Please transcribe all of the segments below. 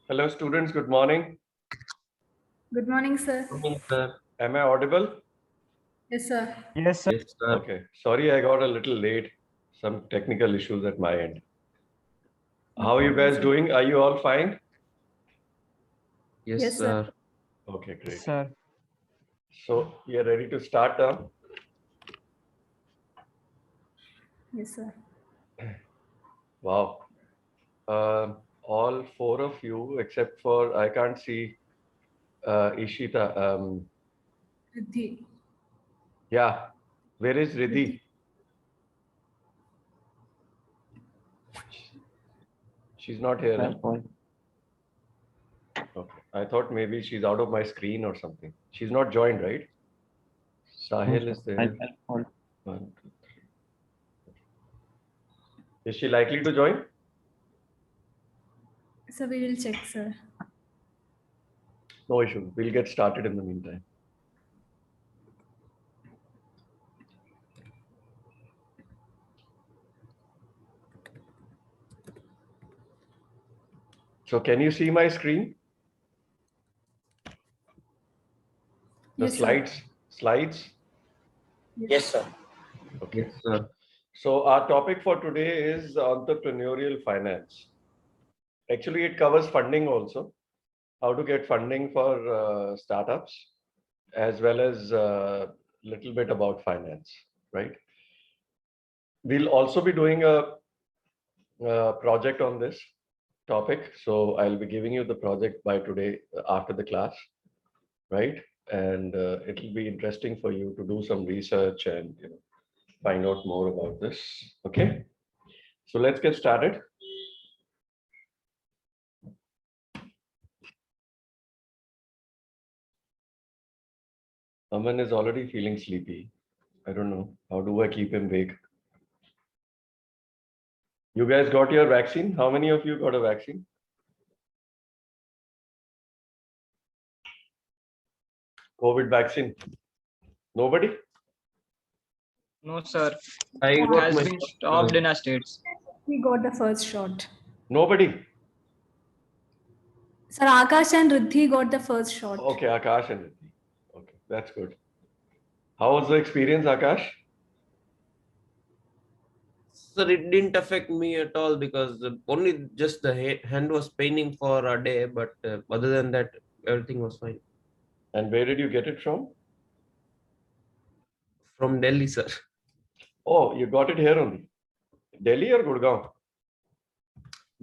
Hello, students. Good morning. Good morning, sir. Good morning, sir. Am I audible? Yes, sir. Yes, sir. Yes, sir. Okay. Sorry, I got a little late. Some technical issues at my end. How are you guys doing? Are you all fine? Yes, Yes, sir. sir. Okay, great. Sir. So we are ready to start now. Yes, sir. Wow. All four of you, except for I can't see Ishita. Riddhi. Yeah. Where is Riddhi? She's not here. Huh? Okay. I thought maybe she's out of my screen or something. She's not joined, right? Sahil is there. 1, 2, 3. Is she likely to join? So we will check, sir. No issue. We'll get started in the meantime. So can you see my screen? The Yes, sir. slides? Yes, sir. Okay. Yes, sir. So our topic for today is entrepreneurial finance. Actually, it covers funding also, how to get funding for startups, as well as a little bit about finance, right? We'll also be doing a project on this topic. So I'll be giving you the project by today after the class, right? And it'll be interesting for you to do some research and find out more about this. Okay, so let's get started. Aman is already feeling sleepy. I don't know. How do I keep him awake? You guys got your vaccine? How many of you got a vaccine? COVID vaccine? Nobody? No, sir. I It got has my been first stopped dose. in our states. We got the first shot. Nobody? Sir, Akash and Riddhi got the first shot. Okay, Akash and Riddhi. Okay, that's good. How was the experience, Akash? Sir, it didn't affect me at all because only just the hand was paining for a day, but other than that, everything was fine. And where did you get it from? From Delhi, sir. Oh, you got it here only. Delhi or Gurgaon?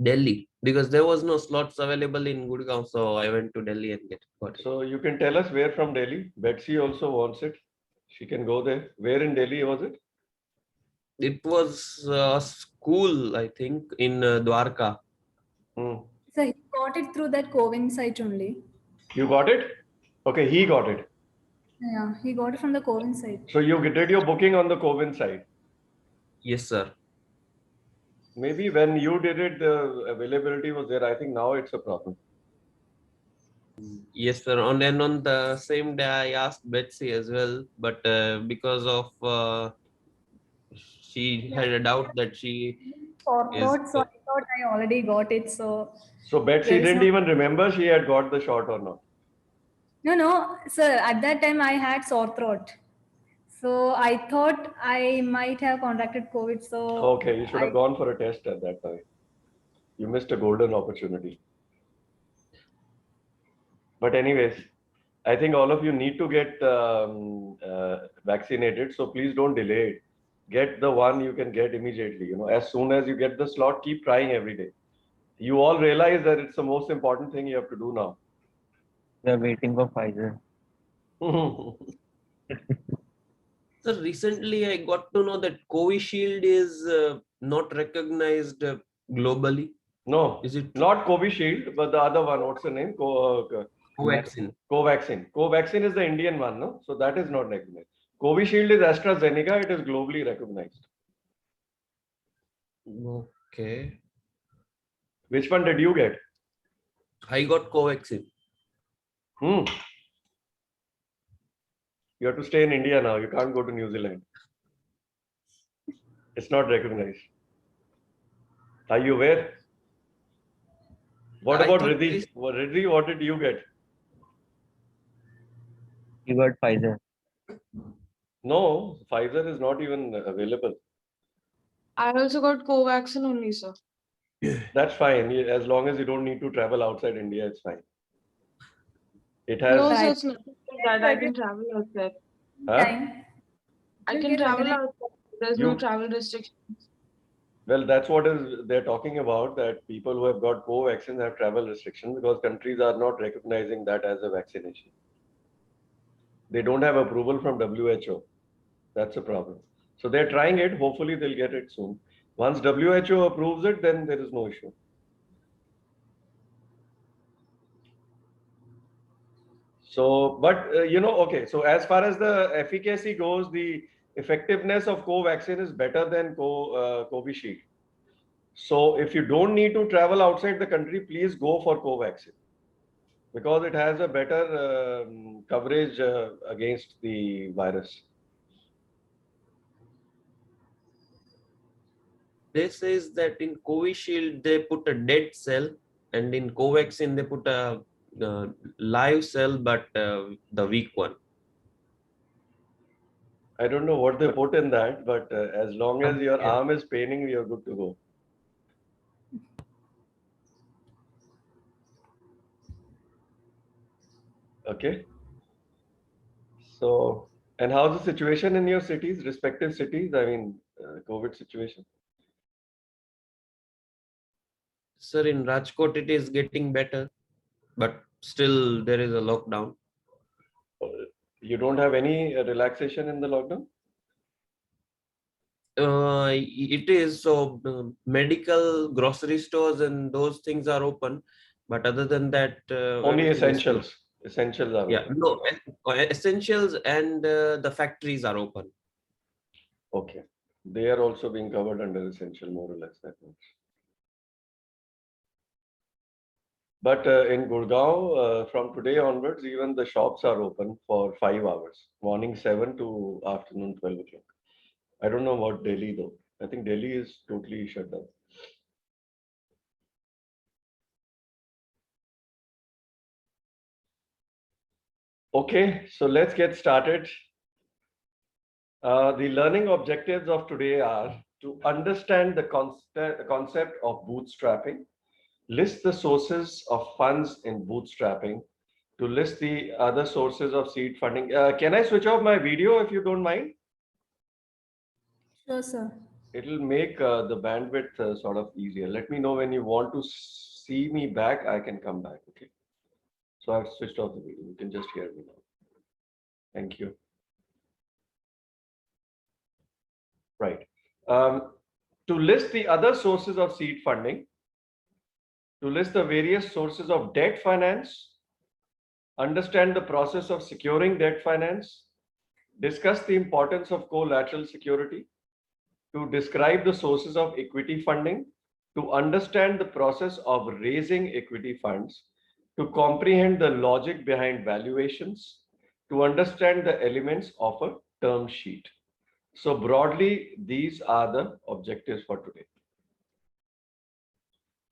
Delhi, because there was no slots available in Gurgaon, so I went to Delhi and got it. So you can tell us where from Delhi. Betsy also wants it. She can go there. Where in Delhi was it? It was a school, I think, in Dwarka. Hmm. So he got it through that Covin site only. You got it? Okay, he got it. Yeah, he got it from the Covin site. So you did your booking on the Covin side. Yes, sir. Maybe when you did it, the availability was there. I think now it's a problem. Yes, sir. And on the same day, I asked Betsy as well, but because of she had a doubt that she Sore is. throat, so I thought I already got it. So Betsy there is didn't no- even remember she had got the shot or not. No, sir. At that time, I had sore throat. So I thought I might have contracted COVID. So Okay, you should have gone for a test at that time. You missed a golden opportunity. But anyways, I think all of you need to get vaccinated. So please don't delay it. Get the one you can get immediately. As soon as you get the slot, keep trying every day. You all realize that it's the most important thing you have to do now. We are waiting for Pfizer. So recently, I got to know that Covishield is not recognized globally. No, Is it not Covishield, but the other one. What's the name? Covaxin? Covaxin. Covaxin is the Indian one, no? So that is not recognized. Covishield is AstraZeneca. It is globally recognized. Okay. Which one did you get? I got Covaxin. You have to stay in India now. You can't go to New Zealand. It's not recognized. Are you aware? What I about thought Riddhi? this- Riddhi, what did you get? You got Pfizer. No, Pfizer is not even available. I also got Covaxin only, sir. That's fine. As long as you don't need to travel outside India, it's fine. It has. No, sir, Right. it's nothing like that. I can travel outside. Huh? Time. I You'll can get travel regular- outside. There's no You- travel restrictions. Well, that's what they're talking about, that people who have got co-vaccines have travel restrictions because countries are not recognizing that as a vaccination. They don't have approval from WHO. That's a problem. So they're trying it. Hopefully they'll get it soon. Once WHO approves it, then there is no issue. So, but okay. So as far as the efficacy goes, the effectiveness of co-vaccine is better than Covishield. So if you don't need to travel outside the country, please go for Covaxin because it has a better coverage against the virus. They says that in Covishield they put a dead cell, and in Covaxin they put a live cell, but the weak one. I don't know what they put in that, but as long as your Yeah. arm is paining, you're good to go. Okay. So, and how's the situation in your cities, respective cities? I mean, COVID situation. Sir, in Rajkot it is getting better, but still there is a lockdown. You don't have any relaxation in the lockdown? It is so medical, grocery stores, and those things are open, but other than that, Only everything is essentials. closed. Essentials are Yeah, open. no, essentials and the factories are open. Okay. They are also being covered under essential, more or less, that much. But in Gurgaon, from today onwards, even the shops are open for 5 hours, morning 7 to afternoon 12 o'clock. I don't know about Delhi though. I think Delhi is totally shut down. Okay, so let's get started. The learning objectives of today are to understand the concept of bootstrapping, list the sources of funds in bootstrapping, to list the other sources of seed funding. Can I switch off my video if you don't mind? Sure, sir. It'll make the bandwidth sort of easier. Let me know when you want to see me back. I can come back. Okay. So I've switched off the video. You can just hear me now. Thank you. Right. To list the other sources of seed funding, to list the various sources of debt finance, understand the process of securing debt finance, discuss the importance of collateral security, to describe the sources of equity funding, to understand the process of raising equity funds, to comprehend the logic behind valuations, to understand the elements of a term sheet. So broadly, these are the objectives for today.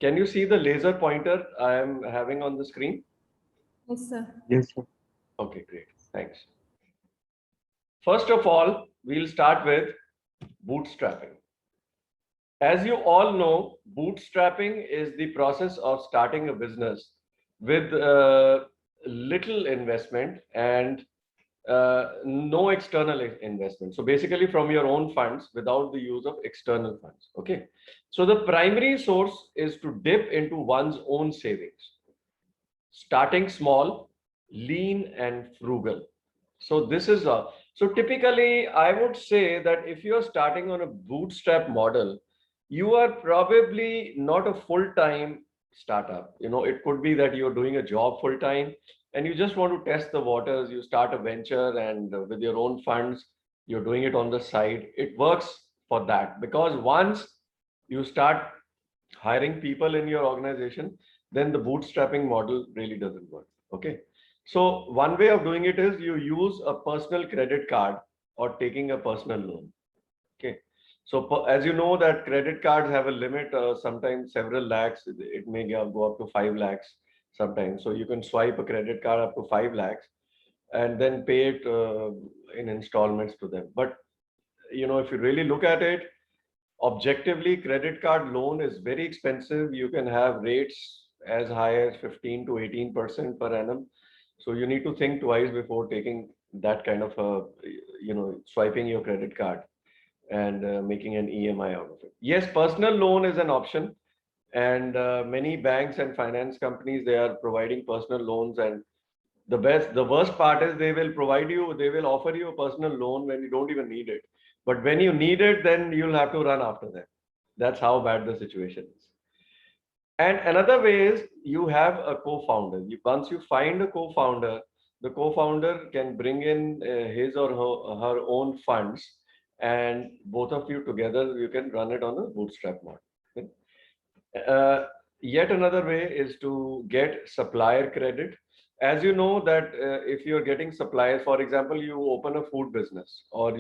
Can you see the laser pointer I am having on the screen? Yes, sir. Yes, sir. Okay, great. Thanks. First of all, we'll start with bootstrapping. As you all know, bootstrapping is the process of starting a business with little investment and no external investment. So basically from your own funds without the use of external funds. Okay. So the primary source is to dip into one's own savings, starting small, lean and frugal. So this is so typically I would say that if you're starting on a bootstrap model, you are probably not a full-time startup. It could be that you're doing a job full-time and you just want to test the waters. You start a venture and with your own funds, you're doing it on the side. It works for that because once you start hiring people in your organization, then the bootstrapping model really doesn't work. Okay. So one way of doing it is you use a personal credit card or taking a personal loan. Okay. So as you know that credit cards have a limit, sometimes several lakhs, it may go up to 5 lakhs sometimes. So you can swipe a credit card up to 5 lakhs and then pay it in installments to them. But if you really look at it, objectively, credit card loan is very expensive. You can have rates as high as 15 to 18% per annum. So you need to think twice before taking that kind of swiping your credit card and making an EMI out of it. Yes, personal loan is an option, and many banks and finance companies, they are providing personal loans. And the worst part is they will offer you a personal loan when you don't even need it. But when you need it, then you'll have to run after them. That's how bad the situation is. And another way is you have a co-founder. Once you find a co-founder, the co-founder can bring in his or her own funds, and both of you together, you can run it on a bootstrap model. Okay? Yet another way is to get supplier credit. As you know that if you're getting suppliers, for example, you open a food business or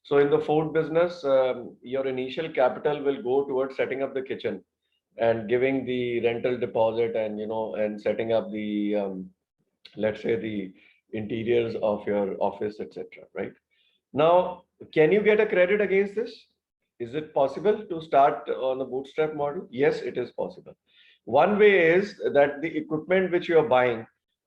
so in the food business, your initial capital will go towards setting up the kitchen and giving the rental deposit and and setting up the let's say the interiors of your office, etc. Right? Now, can you get a credit against this? Is it possible to start on a bootstrap model? Yes, it is possible. One way is that the equipment which you are buying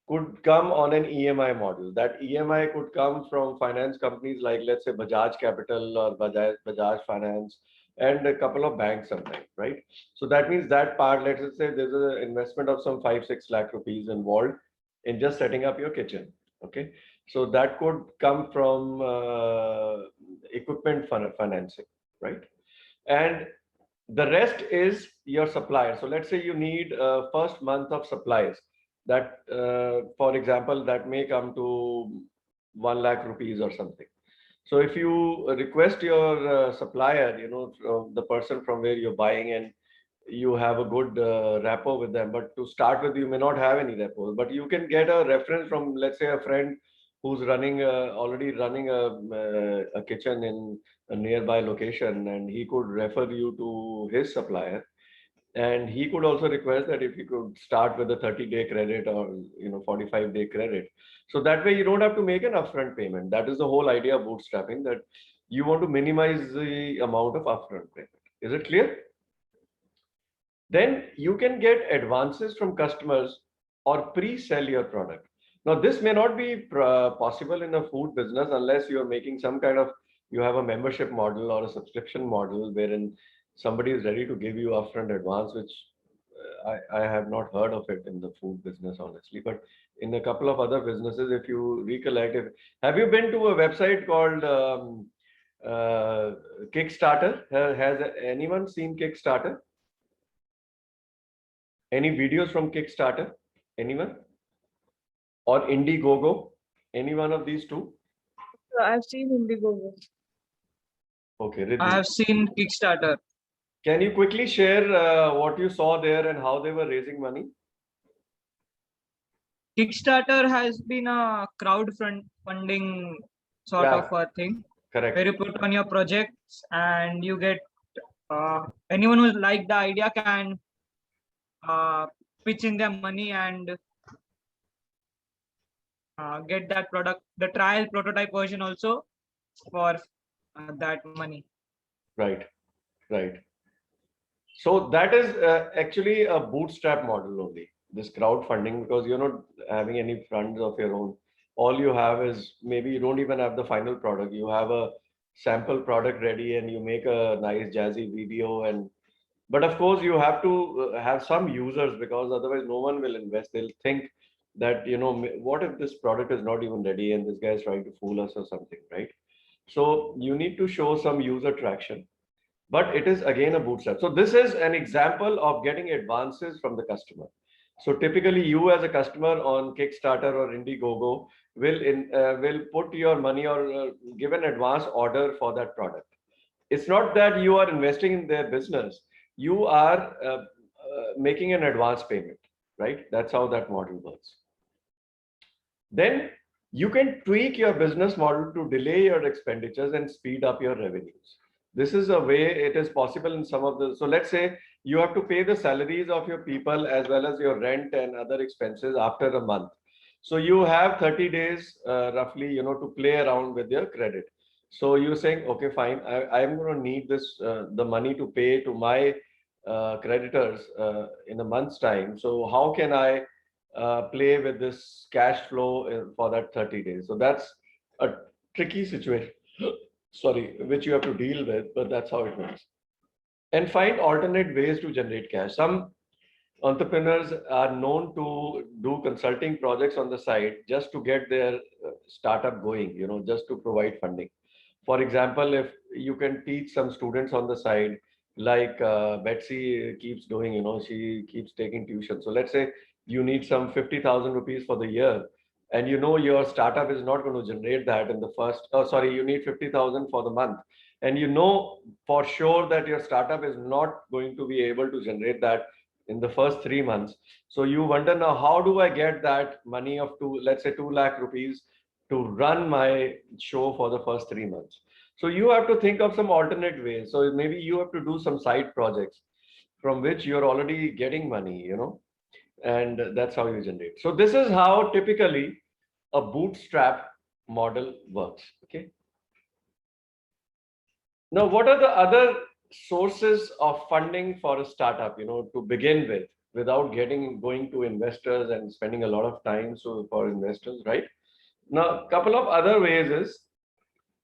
could come on an EMI model. That EMI could come from finance companies like, let's say, Bajaj Capital or Bajaj Finance, and a couple of banks sometimes, right? So that means that part, let's say there's an investment of some 5-6 lakh rupees involved in just setting up your kitchen. Okay. So that could come from equipment financing, right? And the rest is your supplier. So let's say you need first month of supplies that, for example, that may come to 1 lakh rupees or something. So if you request your supplier, the person from where you're buying, and you have a good rapport with them, but to start with, you may not have any rapport, but you can get a reference from, let's say, a friend who's already running a kitchen in a nearby location, and he could refer you to his supplier. And he could also request that if you could start with a 30-day credit or 45-day credit. So that way you don't have to make an upfront payment. That is the whole idea of bootstrapping, that you want to minimize the amount of upfront payment. Is it clear? Then you can get advances from customers or pre-sell your product. Now, this may not be possible in a food business unless you are making you have a membership model or a subscription model wherein somebody is ready to give you upfront advance, which I have not heard of it in the food business, honestly. But in a couple of other businesses, if you recollect, have you been to a website called Kickstarter? Has anyone seen Kickstarter? Any videos from Kickstarter? Anyone? Or Indiegogo? Any one of these two? I've seen Indiegogo. Okay, Riddhi. I have seen Kickstarter. Can you quickly share what you saw there and how they were raising money? Kickstarter has been a crowdfunding sort of a thing Correct. where you put on your projects and you get anyone who like the idea can pitch in their money and get that product, the trial prototype version also for that money. Right. So that is actually a bootstrap model only, this crowdfunding, because you're not having any funds of your own. All you have is, maybe you don't even have the final product. You have a sample product ready and you make a nice jazzy video. But of course you have to have some users, because otherwise no one will invest. They'll think that, what if this product is not even ready and this guy is trying to fool us or something, right? So you need to show some user traction. But it is again a bootstrap. So this is an example of getting advances from the customer. So typically you as a customer on Kickstarter or Indiegogo will put your money or give an advance order for that product. It's not that you are investing in their business. You are making an advance payment, right? That's how that model works. Then you can tweak your business model to delay your expenditures and speed up your revenues. This is a way it is possible in some of the, so let's say you have to pay the salaries of your people as well as your rent and other expenses after a month. So you have 30 days roughly, you know, to play around with your credit. So you're saying, okay, fine, I'm going to need this, the money to pay to my creditors in a month's time. So how can I play with this cash flow for that 30 days? So that's a tricky situation, sorry, which you have to deal with, but that's how it works. And find alternate ways to generate cash. Some entrepreneurs are known to do consulting projects on the side just to get their startup going, you know, just to provide funding. For example, if you can teach some students on the side, like Betsy keeps doing, you know, she keeps taking tuition. So let's say you need some 50,000 rupees for the year, and you know your startup is not going to generate that in the first, oh, sorry, you need 50,000 for the month. And you know for sure that your startup is not going to be able to generate that in the first 3 months. So you wonder now, how do I get that money of let's say 2 lakh rupees to run my show for the first 3 months? So you have to think of some alternate ways. So maybe you have to do some side projects from which you're already getting money, you know, and that's how you generate. So this is how typically a bootstrap model works. Okay. Now, what are the other sources of funding for a startup, you know, to begin with, without going to investors and spending a lot of time for investors, right? Now, a couple of other ways is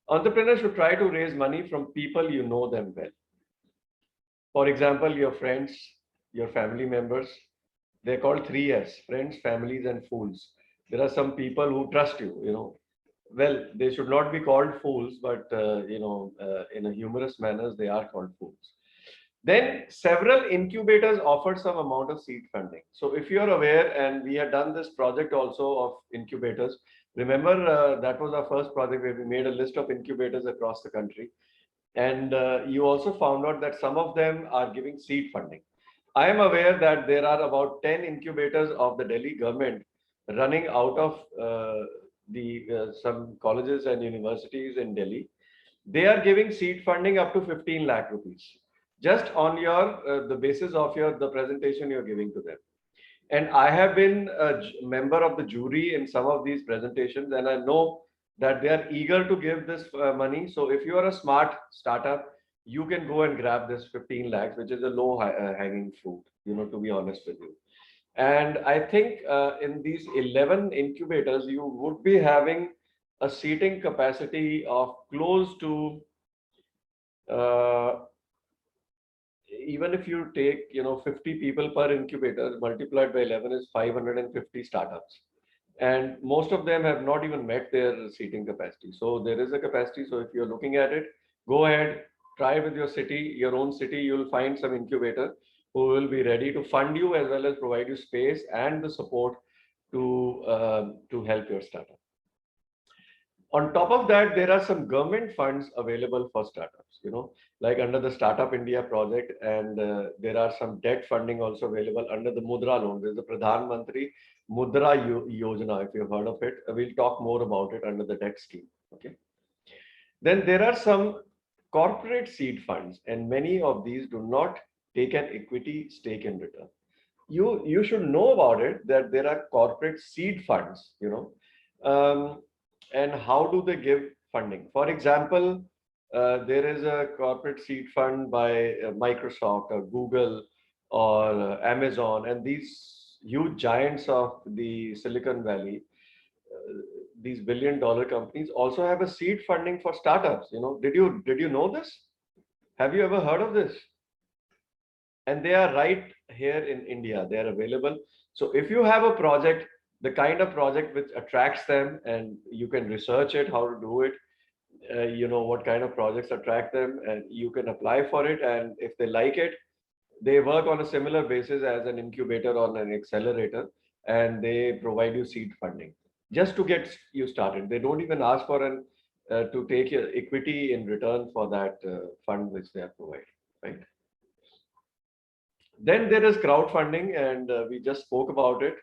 entrepreneurs should try to raise money from people you know them well. For example, your friends, your family members. They're called 3Fs: friends, families, and fools. There are some people who trust you, you know. Well, they should not be called fools, but in a humorous manner, they are called fools. Then several incubators offer some amount of seed funding. So if you're aware, and we had done this project also of incubators, remember that was our first project where we made a list of incubators across the country. And you also found out that some of them are giving seed funding. I am aware that there are about 10 incubators of the Delhi government running out of some colleges and universities in Delhi. They are giving seed funding up to 15 lakh rupees, just on the basis of the presentation you're giving to them. And I have been a member of the jury in some of these presentations, and I know that they are eager to give this money. So if you are a smart startup, you can go and grab this 15 lakhs, which is a low hanging fruit, you know, to be honest with you. And I think in these 11 incubators, you would be having a seating capacity of close to, even if you take, you know, 50 people per incubator, multiplied by 11 is 550 startups. And most of them have not even met their seating capacity. So there is a capacity. So if you're looking at it, go ahead, try with your city, your own city. You'll find some incubator who will be ready to fund you as well as provide you space and the support to help your startup. On top of that, there are some government funds available for startups, you know, like under the Startup India project, and there are some debt funding also available under the Mudra loan. There's the Pradhan Mantri Mudra Yojana, if you've heard of it. We'll talk more about it under the debt scheme. Okay. Then there are some corporate seed funds, and many of these do not take an equity stake in return. You should know about it, that there are corporate seed funds, you know. And how do they give funding? For example, there is a corporate seed fund by Microsoft or Google or Amazon, and these huge giants of the Silicon Valley, these billion-dollar companies also have a seed funding for startups. You know, did you know this? Have you ever heard of this? And they are right here in India. They are available. So if you have a project, the kind of project which attracts them, and you can research it, how to do it, you know, what kind of projects attract them, and you can apply for it. And if they like it, they work on a similar basis as an incubator or an accelerator, and they provide you seed funding just to get you started. They don't even ask for to take your equity in return for that fund which they are providing, right? Then there is crowdfunding, and we just spoke about it.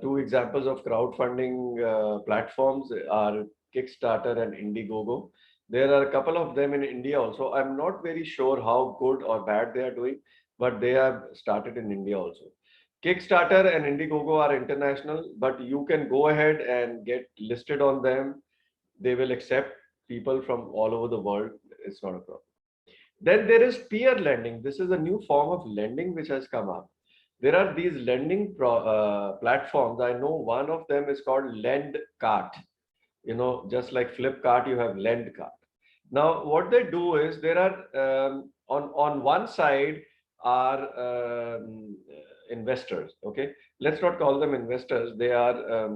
Two examples of crowdfunding platforms are Kickstarter and Indiegogo. There are a couple of them in India also. I'm not very sure how good or bad they are doing, but they have started in India also. Kickstarter and Indiegogo are international, but you can go ahead and get listed on them. They will accept people from all over the world. It's not a problem. Then there is peer lending. This is a new form of lending which has come up. There are these lending platforms. I know one of them is called Lendcart. You know, just like Flipkart, you have Lendcart. Now, what they do is there are on one side are investors. Okay, let's not call them investors. They are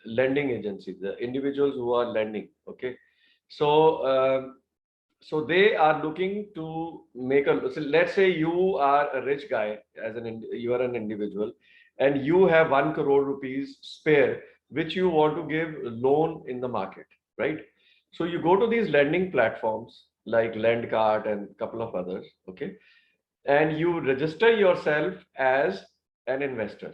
lending agencies, the individuals who are lending. Okay, so so they are looking to make a. So let's say you are a rich guy, you are an individual, and you have 1 crore rupees spare, which you want to give loan in the market, right? So you go to these lending platforms like Lendcart and a couple of others, okay, and you register yourself as an investor,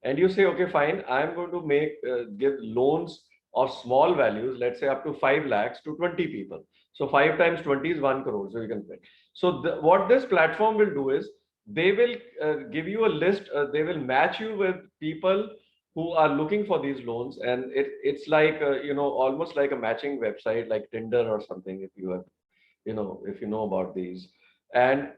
and you say, okay, fine, I'm going to give loans of small values, let's say up to 5 lakhs to 20 people. So 5 times 20 is 1 crore. So you can pay. So what this platform will do is they will give you a list. They will match you with people who are looking for these loans, and it's like almost like a matching website like Tinder or something. If you have, if you know about these, and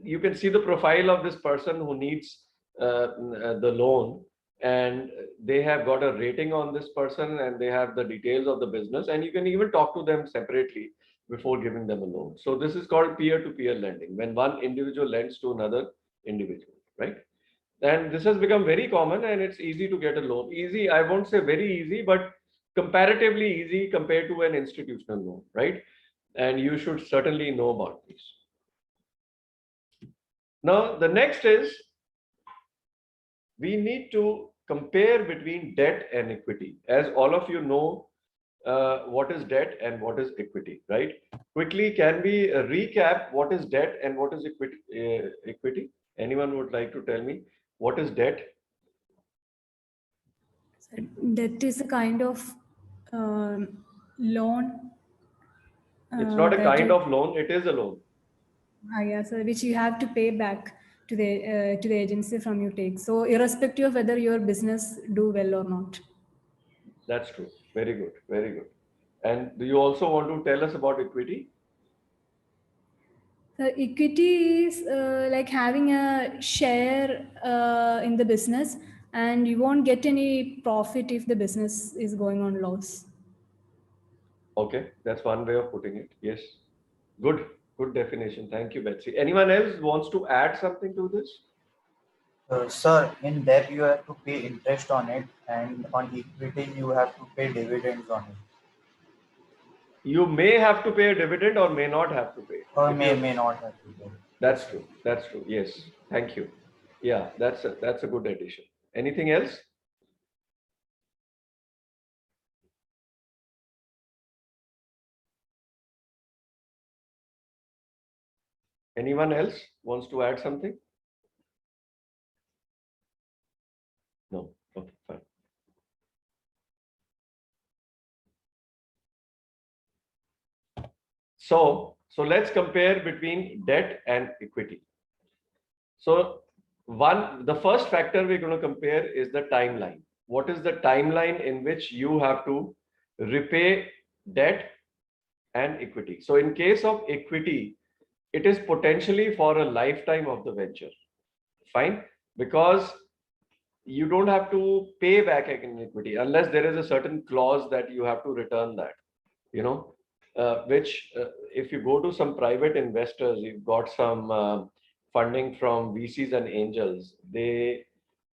you can see the profile of this person who needs the loan, and they have got a rating on this person, and they have the details of the business, and you can even talk to them separately before giving them a loan. So this is called peer-to-peer lending, when one individual lends to another individual, right? And this has become very common, and it's easy to get a loan. Easy, I won't say very easy, but comparatively easy compared to an institutional loan, right? And you should certainly know about this. Now, the next is we need to compare between debt and equity. As all of you know, what is debt and what is equity, right? Quickly, can we recap what is debt and what is equity? Anyone would like to tell me what is debt? Debt is a kind of loan. It's not a that kind you- of loan, it is a loan. Yeah, so which you have to pay back to the agency from you take. So irrespective of whether your business do well or not. That's true. Very good. Very good. And do you also want to tell us about equity? So equity is like having a share in the business, and you won't get any profit if the business is going on loss. Okay, that's one way of putting it. Yes. Good. Good definition. Thank you, Betsy. Anyone else wants to add something to this? Sir, in debt you have to pay interest on it, and on equity you have to pay dividends on it. You may have to pay a dividend or may not have to pay. Or If may you- not have to pay. That's true. That's true. Yes. Thank you. Yeah, that's a good addition. Anything else? Anyone else wants to add something? No. Okay, fine. So let's compare between debt and equity. So the first factor we're going to compare is the timeline. What is the timeline in which you have to repay debt and equity? So in case of equity, it is potentially for a lifetime of the venture. Fine, because you don't have to pay back in equity unless there is a certain clause that you have to return that, which if you go to some private investors, you've got some funding from VCs and angels, they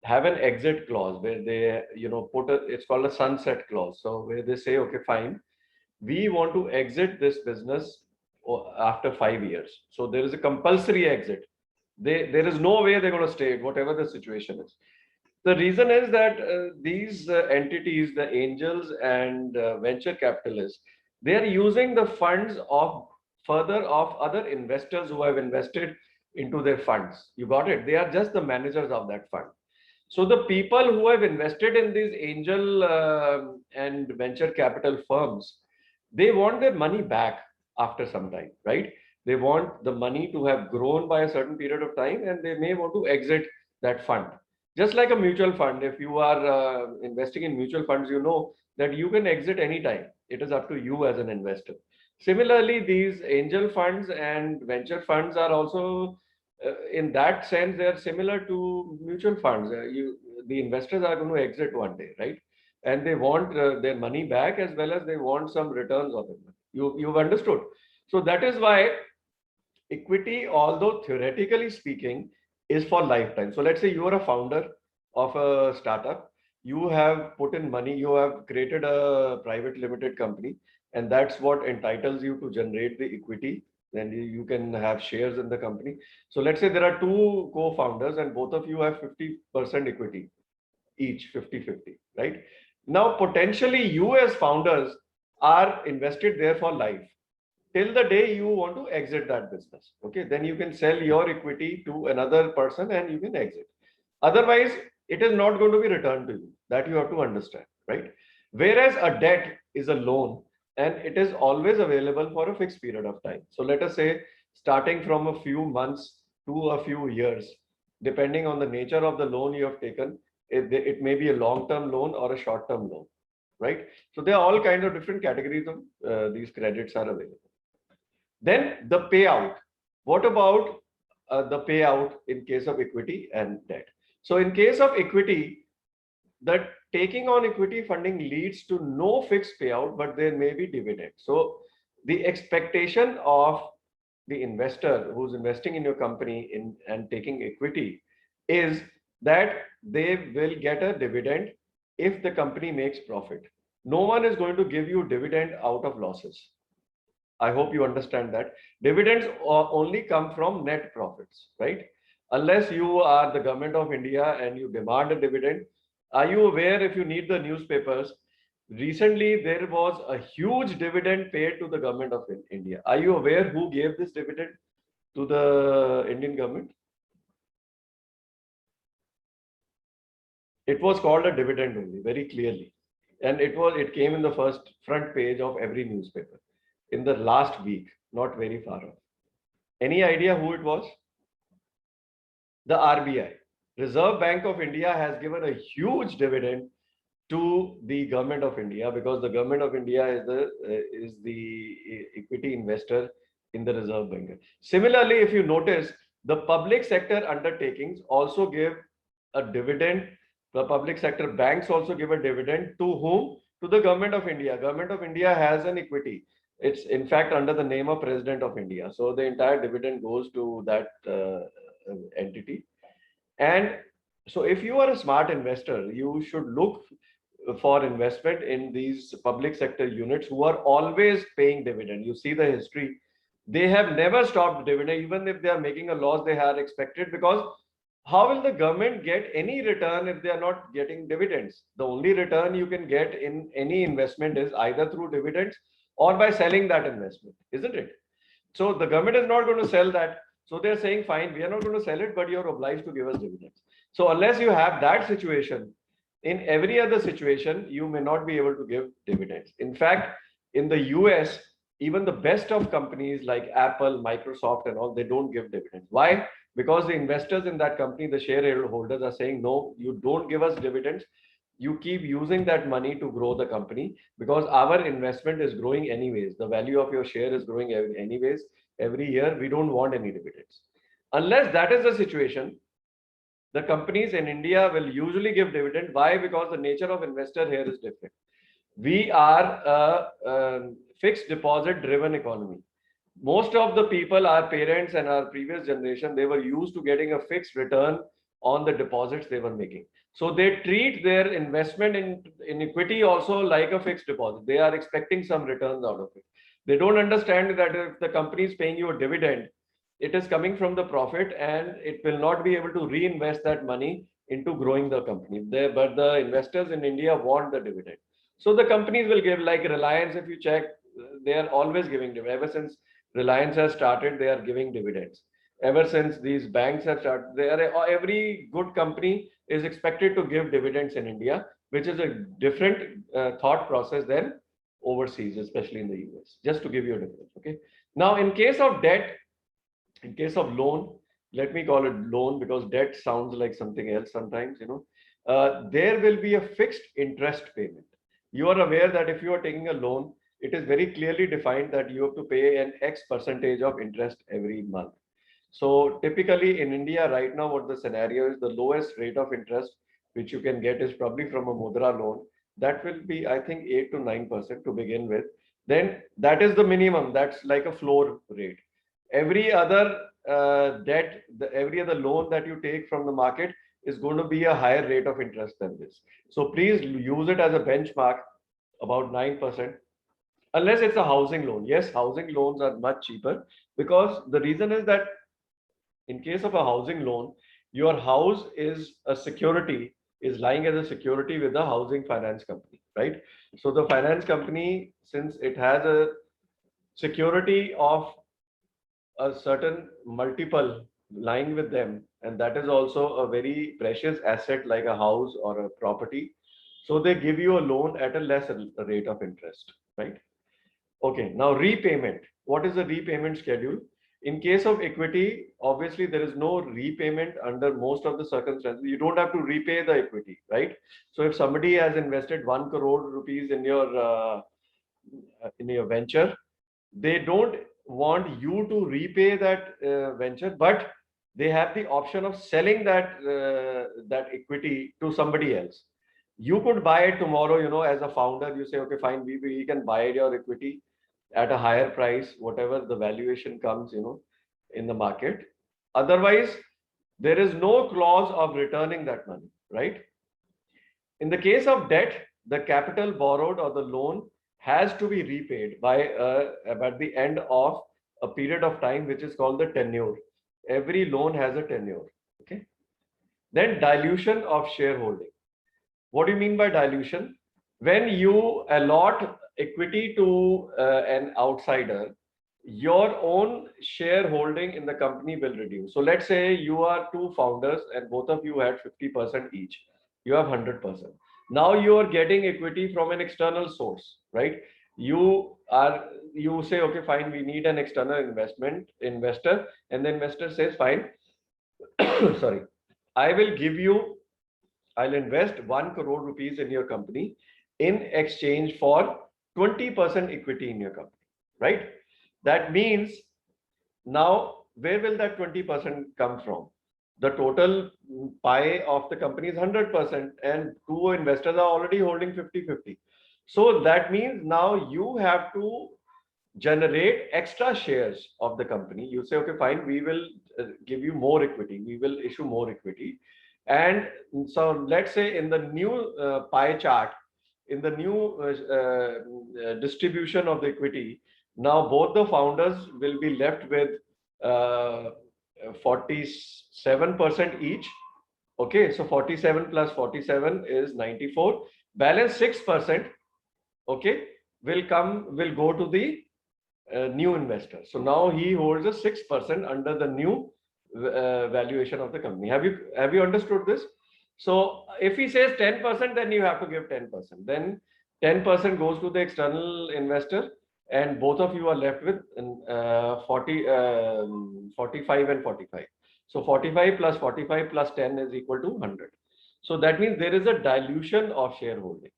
have an exit clause where they, it's called a sunset clause. So where they say, okay, fine, we want to exit this business after 5 years. So there is a compulsory exit. There is no way they're going to stay, whatever the situation is. The reason is that these entities, the angels and venture capitalists, they are using the funds of other investors who have invested into their funds. You got it? They are just the managers of that fund. So the people who have invested in these angel and venture capital firms, they want their money back after some time, right? They want the money to have grown by a certain period of time, and they may want to exit that fund. Just like a mutual fund, if you are investing in mutual funds, you know that you can exit anytime. It is up to you as an investor. Similarly, these angel funds and venture funds are also, in that sense, they are similar to mutual funds. The investors are going to exit one day, right? And they want their money back, as well as they want some returns on it. You've understood. So that is why equity, although theoretically speaking, is for lifetime. So let's say you are a founder of a startup, you have put in money, you have created a private limited company, and that's what entitles you to generate the equity. Then you can have shares in the company. So let's say there are two co-founders and both of you have 50% equity, each 50-50, right? Now, potentially you as founders are invested there for life till the day you want to exit that business. Okay, then you can sell your equity to another person and you can exit. Otherwise, it is not going to be returned to you. That you have to understand, right? Whereas a debt is a loan and it is always available for a fixed period of time. So let us say starting from a few months to a few years, depending on the nature of the loan you have taken, it may be a long-term loan or a short-term loan, right? So there are all kinds of different categories of these credits are available. Then the payout. What about the payout in case of equity and debt? So in case of equity, the taking on equity funding leads to no fixed payout, but there may be dividend. So the expectation of the investor who's investing in your company and taking equity is that they will get a dividend if the company makes profit. No one is going to give you dividend out of losses. I hope you understand that. Dividends only come from net profits, right? Unless you are the government of India and you demand a dividend. Are you aware, if you need the newspapers, recently there was a huge dividend paid to the government of India. Are you aware who gave this dividend to the Indian government? It was called a dividend only, very clearly. And it came in the first front page of every newspaper in the last week, not very far off. Any idea who it was? The RBI. Reserve Bank of India has given a huge dividend to the government of India because the government of India is the equity investor in the Reserve Bank. Similarly, if you notice, the public sector undertakings also give a dividend. The public sector banks also give a dividend to whom? To the government of India. Government of India has an equity. It's in fact under the name of President of India. So the entire dividend goes to that entity. And so if you are a smart investor, you should look for investment in these public sector units who are always paying dividend. You see the history. They have never stopped dividend. Even if they are making a loss, they are expected, because how will the government get any return if they are not getting dividends? The only return you can get in any investment is either through dividends or by selling that investment, isn't it? So the government is not going to sell that. So they're saying, fine, we are not going to sell it, but you're obliged to give us dividends. So unless you have that situation, in every other situation, you may not be able to give dividends. In fact, in the US, even the best of companies like Apple, Microsoft and all, they don't give dividends. Why? Because the investors in that company, the shareholders are saying, no, you don't give us dividends. You keep using that money to grow the company because our investment is growing anyways. The value of your share is growing anyways. Every year, we don't want any dividends. Unless that is the situation, the companies in India will usually give dividend. Why? Because the nature of investor here is different. We are a fixed deposit driven economy. Most of the people, our parents and our previous generation, they were used to getting a fixed return on the deposits they were making. So they treat their investment in equity also like a fixed deposit. They are expecting some returns out of it. They don't understand that if the company is paying you a dividend, it is coming from the profit and it will not be able to reinvest that money into growing the company. But the investors in India want the dividend. So the companies will give, like Reliance, if you check, they are always giving dividends. Ever since Reliance has started, they are giving dividends. Ever since these banks have started, every good company is expected to give dividends in India, which is a different thought process than overseas, especially in the US, just to give you a difference. Okay. Now, in case of debt, in case of loan, let me call it loan because debt sounds like something else sometimes, there will be a fixed interest payment. You are aware that if you are taking a loan, it is very clearly defined that you have to pay an X percentage of interest every month. So typically in India right now, what the scenario is, the lowest rate of interest which you can get is probably from a Mudra loan. That will be, I think, 8 to 9% to begin with. Then that is the minimum. That's like a floor rate. Every other debt, every other loan that you take from the market is going to be a higher rate of interest than this. So please use it as a benchmark, about 9%. Unless it's a housing loan. Yes, housing loans are much cheaper because the reason is that in case of a housing loan, your house is a security, is lying as a security with the housing finance company, right? So the finance company, since it has a security of a certain multiple lying with them, and that is also a very precious asset like a house or a property. So they give you a loan at a lesser rate of interest, right? Okay, now repayment. What is the repayment schedule? In case of equity, obviously there is no repayment under most of the circumstances. You don't have to repay the equity, right? So if somebody has invested 1 crore rupees in your venture, they don't want you to repay that venture, but they have the option of selling that equity to somebody else. You could buy it tomorrow, as a founder, you say, okay, fine, we can buy your equity at a higher price, whatever the valuation comes, in the market. Otherwise, there is no clause of returning that money, right? In the case of debt, the capital borrowed or the loan has to be repaid by at the end of a period of time, which is called the tenure. Every loan has a tenure. Okay. Then dilution of shareholding. What do you mean by dilution? When you allot equity to an outsider, your own shareholding in the company will reduce. So let's say you are two founders and both of you had 50% each. You have 100%. Now you are getting equity from an external source, right? You say, okay, fine, we need an external investor, and the investor says, fine, sorry, I'll invest 1 crore rupees in your company in exchange for 20% equity in your company, right? That means now where will that 20% come from? The total pie of the company is 100% and two investors are already holding 50-50. So that means now you have to generate extra shares of the company. You say, okay, fine, we will give you more equity. We will issue more equity. And so let's say in the new pie chart, in the new distribution of the equity, now both the founders will be left with 47% each. Okay, so 47 plus 47 is 94. Balance 6%, okay, will go to the new investor. So now he holds a 6% under the new valuation of the company. Have you understood this? So if he says 10%, then you have to give 10%. Then 10% goes to the external investor, and both of you are left with 45 and 45. So 45 plus 45 plus 10 is equal to 100. So that means there is a dilution of shareholding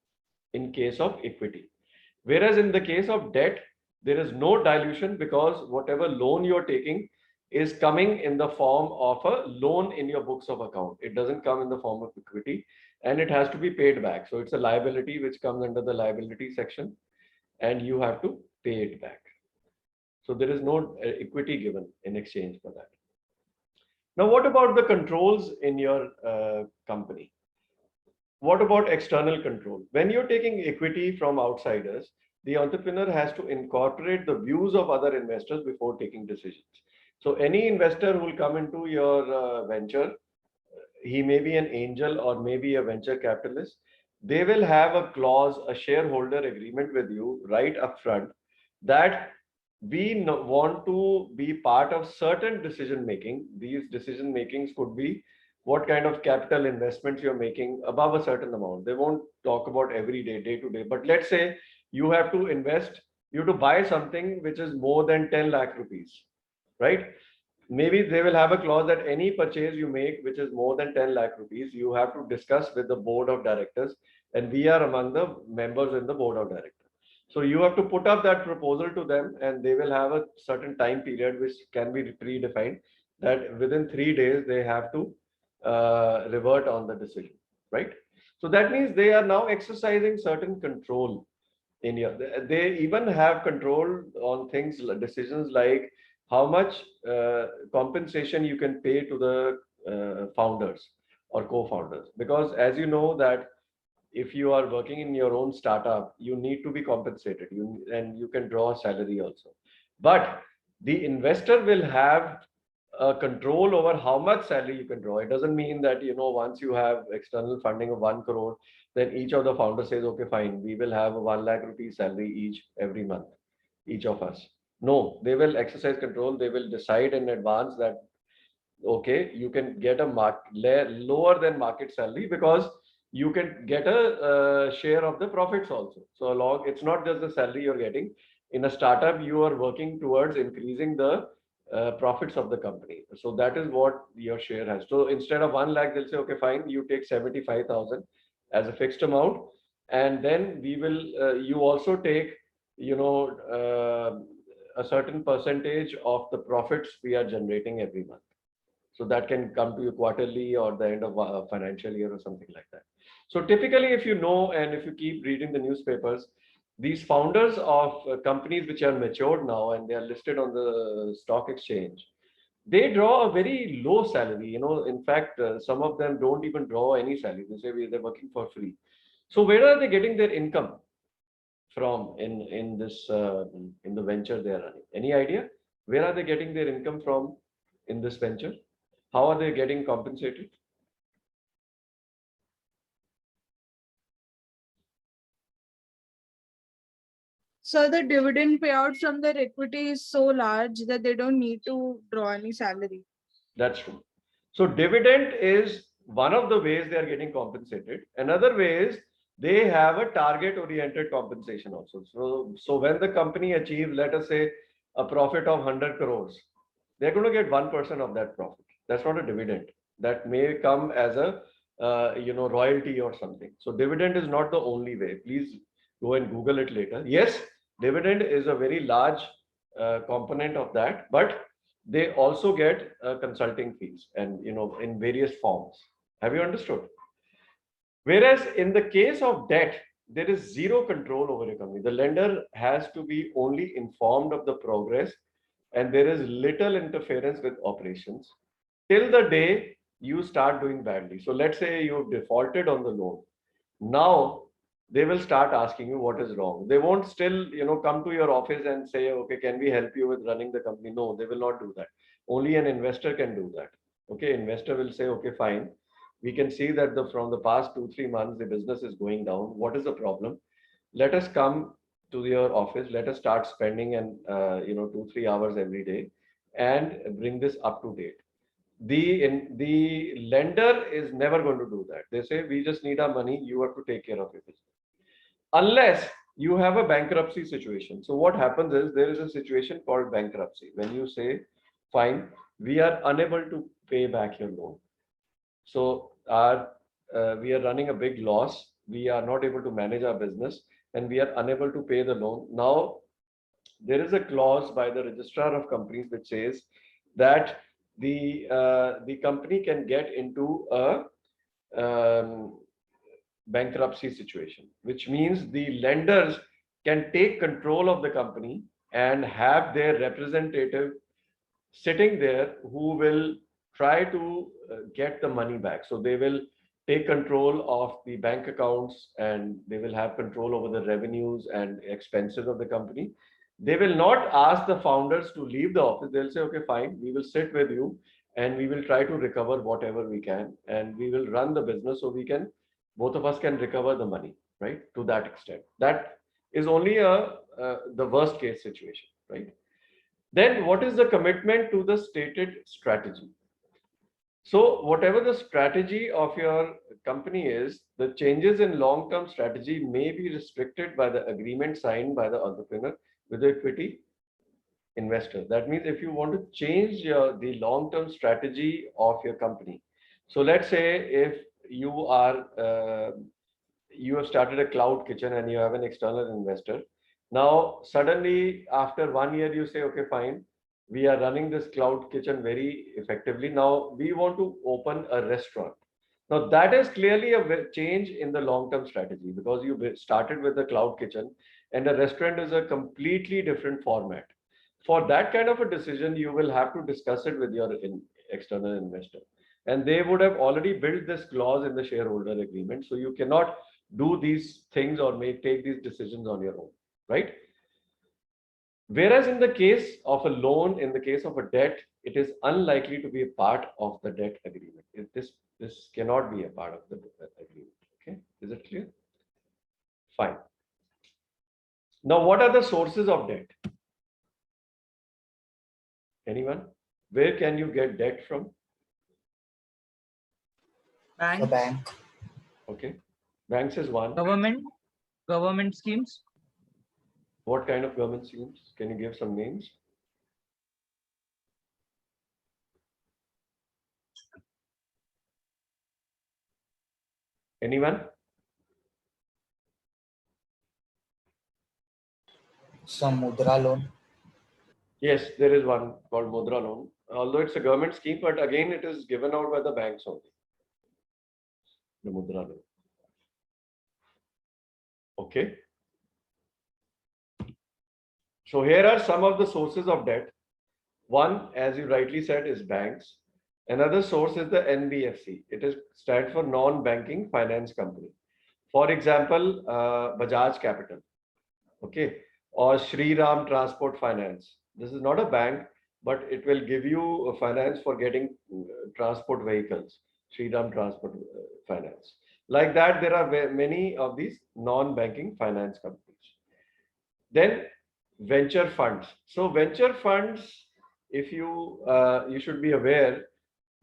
in case of equity. Whereas in the case of debt, there is no dilution because whatever loan you're taking is coming in the form of a loan in your books of account. It doesn't come in the form of equity, and it has to be paid back. So it's a liability which comes under the liability section, and you have to pay it back. So there is no equity given in exchange for that. Now, what about the controls in your company? What about external control? When you're taking equity from outsiders, the entrepreneur has to incorporate the views of other investors before taking decisions. So any investor who will come into your venture, he may be an angel or maybe a venture capitalist, they will have a clause, a shareholder agreement with you right up front that we want to be part of certain decision making. These decision makings could be what kind of capital investments you're making above a certain amount. They won't talk about every day to day, but let's say you have to invest, you have to buy something which is more than 10 lakh rupees, right? Maybe they will have a clause that any purchase you make which is more than 10 lakh rupees, you have to discuss with the board of directors, and we are among the members in the board of directors. So you have to put up that proposal to them, and they will have a certain time period which can be predefined, that within 3 days they have to revert on the decision, right? So that means they are now exercising certain control in your, they even have control on things, decisions like how much compensation you can pay to the founders or co-founders, because as you know that if you are working in your own startup, you need to be compensated, and you can draw a salary also, but the investor will have control over how much salary you can draw. It doesn't mean that, once you have external funding of 1 crore, then each of the founders says, okay, fine, we will have a 1 lakh rupee salary each every month, each of us. No, they will exercise control. They will decide in advance that, okay, you can get a lower than market salary, because you can get a share of the profits also. So it's not just the salary you're getting. In a startup, you are working towards increasing the profits of the company. So that is what your share has. So instead of 1 lakh, they'll say, okay, fine, you take 75,000 as a fixed amount, and then we will, you also take, a certain percentage of the profits we are generating every month. So that can come to you quarterly or the end of a financial year or something like that. So typically, if you know, and if you keep reading the newspapers, these founders of companies which are matured now and they are listed on the stock exchange, they draw a very low salary. In fact, some of them don't even draw any salary. They say they're working for free. So where are they getting their income from in this in the venture they are running? Any idea? Where are they getting their income from in this venture? How are they getting compensated? So the dividend payout from their equity is so large that they don't need to draw any salary. That's true. So dividend is one of the ways they are getting compensated. Another way is they have a target oriented compensation also. So when the company achieves, let us say, a profit of 100 crores, they're going to get 1% of that profit. That's not a dividend. That may come as a royalty or something. So dividend is not the only way. Please go and Google it later. Yes, dividend is a very large component of that, but they also get consulting fees, and in various forms. Have you understood? Whereas in the case of debt, there is zero control over a company. The lender has to be only informed of the progress, and there is little interference with operations till the day you start doing badly. So let's say you've defaulted on the loan. Now they will start asking you what is wrong. They won't still, come to your office and say, okay, can we help you with running the company? No, they will not do that. Only an investor can do that. Okay, investor will say, okay, fine. We can see that from the past 2-3 months, the business is going down. What is the problem? Let us come to your office. Let us start spending 2-3 hours every day and bring this up to date. The lender is never going to do that. They say, we just need our money. You have to take care of your business. Unless you have a bankruptcy situation. So what happens is there is a situation called bankruptcy. When you say, fine, we are unable to pay back your loan. So we are running a big loss. We are not able to manage our business, and we are unable to pay the loan. Now, there is a clause by the registrar of companies which says that the company can get into a bankruptcy situation, which means the lenders can take control of the company and have their representative sitting there who will try to get the money back. So they will take control of the bank accounts, and they will have control over the revenues and expenses of the company. They will not ask the founders to leave the office. They'll say, okay, fine, we will sit with you and we will try to recover whatever we can, and we will run the business so both of us can recover the money, right? To that extent. That is only the worst case situation, right? Then what is the commitment to the stated strategy? So whatever the strategy of your company is, the changes in long-term strategy may be restricted by the agreement signed by the entrepreneur with the equity investor. That means if you want to change the long-term strategy of your company. So let's say if you are you have started a cloud kitchen and you have an external investor. Now suddenly after 1 year you say, okay, fine, we are running this cloud kitchen very effectively. Now we want to open a restaurant. Now that is clearly a change in the long-term strategy, because you started with the cloud kitchen and a restaurant is a completely different format. For that kind of a decision, you will have to discuss it with your external investor. And they would have already built this clause in the shareholder agreement. So you cannot do these things or take these decisions on your own, right? Whereas in the case of a loan, in the case of a debt, it is unlikely to be a part of the debt agreement. This cannot be a part of the agreement. Okay, is it clear? Fine. Now, what are the sources of debt? Anyone? Where can you get debt from? The Banks, bank. Okay, banks is one. government schemes, What kind of government schemes? Can you give some names? Anyone? Some mudra loan. Yes, there is one called Mudra loan. Although it's a government scheme, but again, it is given out by the banks only. The Mudra loan. Okay. So here are some of the sources of debt. One, as you rightly said, is banks. Another source is the NBFC. It is stands for non-banking finance company. For example, Bajaj Capital, okay, or Shri Ram Transport Finance. This is not a bank, but it will give you a finance for getting transport vehicles. Shri Ram Transport Finance. Like that, there are many of these non-banking finance companies. Then venture funds. So venture funds, if you should be aware,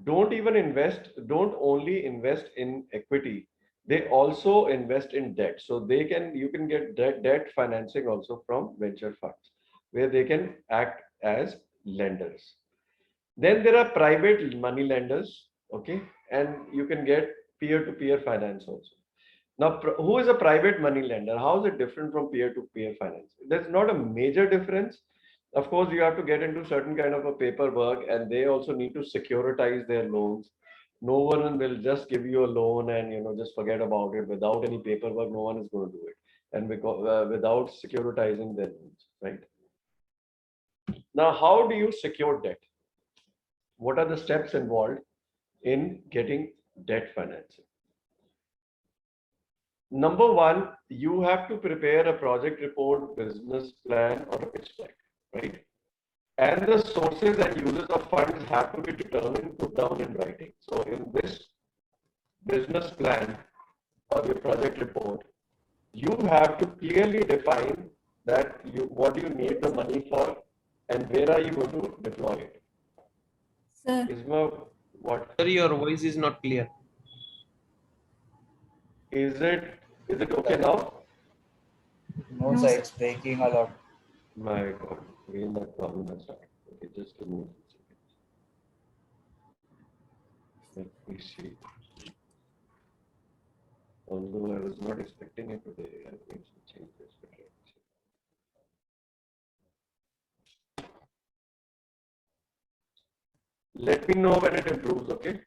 don't only invest in equity, they also invest in debt. So you can get debt financing also from venture funds, where they can act as lenders. Then there are private money lenders, okay, and you can get peer-to-peer finance also. Now, who is a private money lender? How is it different from peer-to-peer finance? There's not a major difference. Of course, you have to get into certain kind of a paperwork, and they also need to securitize their loans. No one will just give you a loan and just forget about it without any paperwork. No one is going to do it, and without securitizing their loans, right? Now, how do you secure debt? What are the steps involved in getting debt financing? Number one, you have to prepare a project report, business plan, or a pitch deck, right? And the sources and uses of funds have to be determined, put down in writing. So in this business plan or your project report, you have to clearly define that what you need the money for and where are you going to deploy it. Sir, What Sir, your voice is not clear. is it? Is it okay now? No, No, sir, sir. it's breaking a lot. My God, again that problem has started. Okay, just give me a second. Let me see. Although I was not expecting it today, I made some changes. Let me know when it improves, okay?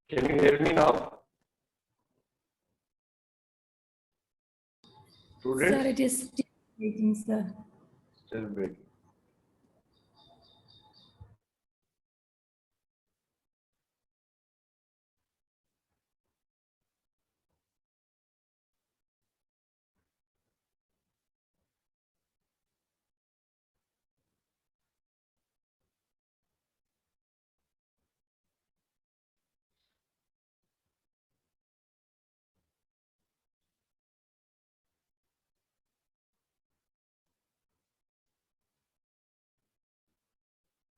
Can you hear me now? Sir, Students? it is still waiting, sir. Still breaking.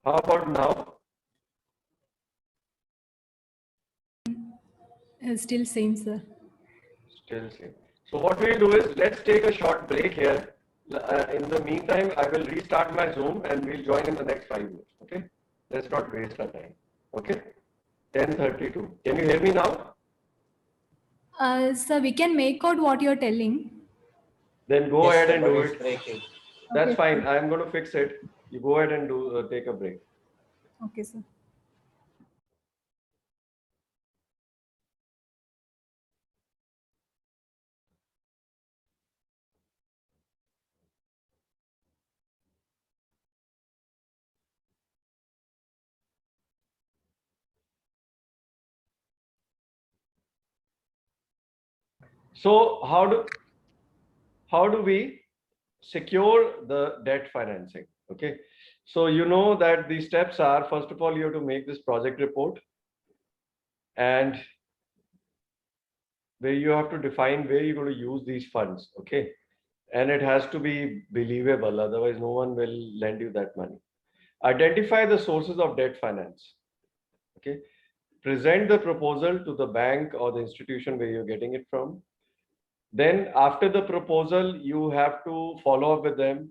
How about now? Still same, sir. Still same. So what we'll do is let's take a short break here. In the meantime, I will restart my Zoom and we'll join in the next 5 minutes. Okay? Let's not waste our time. Okay? 10:32. Can you hear me now? Sir, we can make out what you're telling. Then go Yes, ahead sir, and but do it's it. breaking. That's Okay, fine. I'm going to fix it. You go ahead and take a break. Okay, sir. So how do we secure the debt financing? Okay. So you know that the steps are, first of all, you have to make this project report, and where you have to define where you're going to use these funds. Okay. And it has to be believable, otherwise no one will lend you that money. Identify the sources of debt finance. Okay. Present the proposal to the bank or the institution where you're getting it from. Then after the proposal, you have to follow up with them,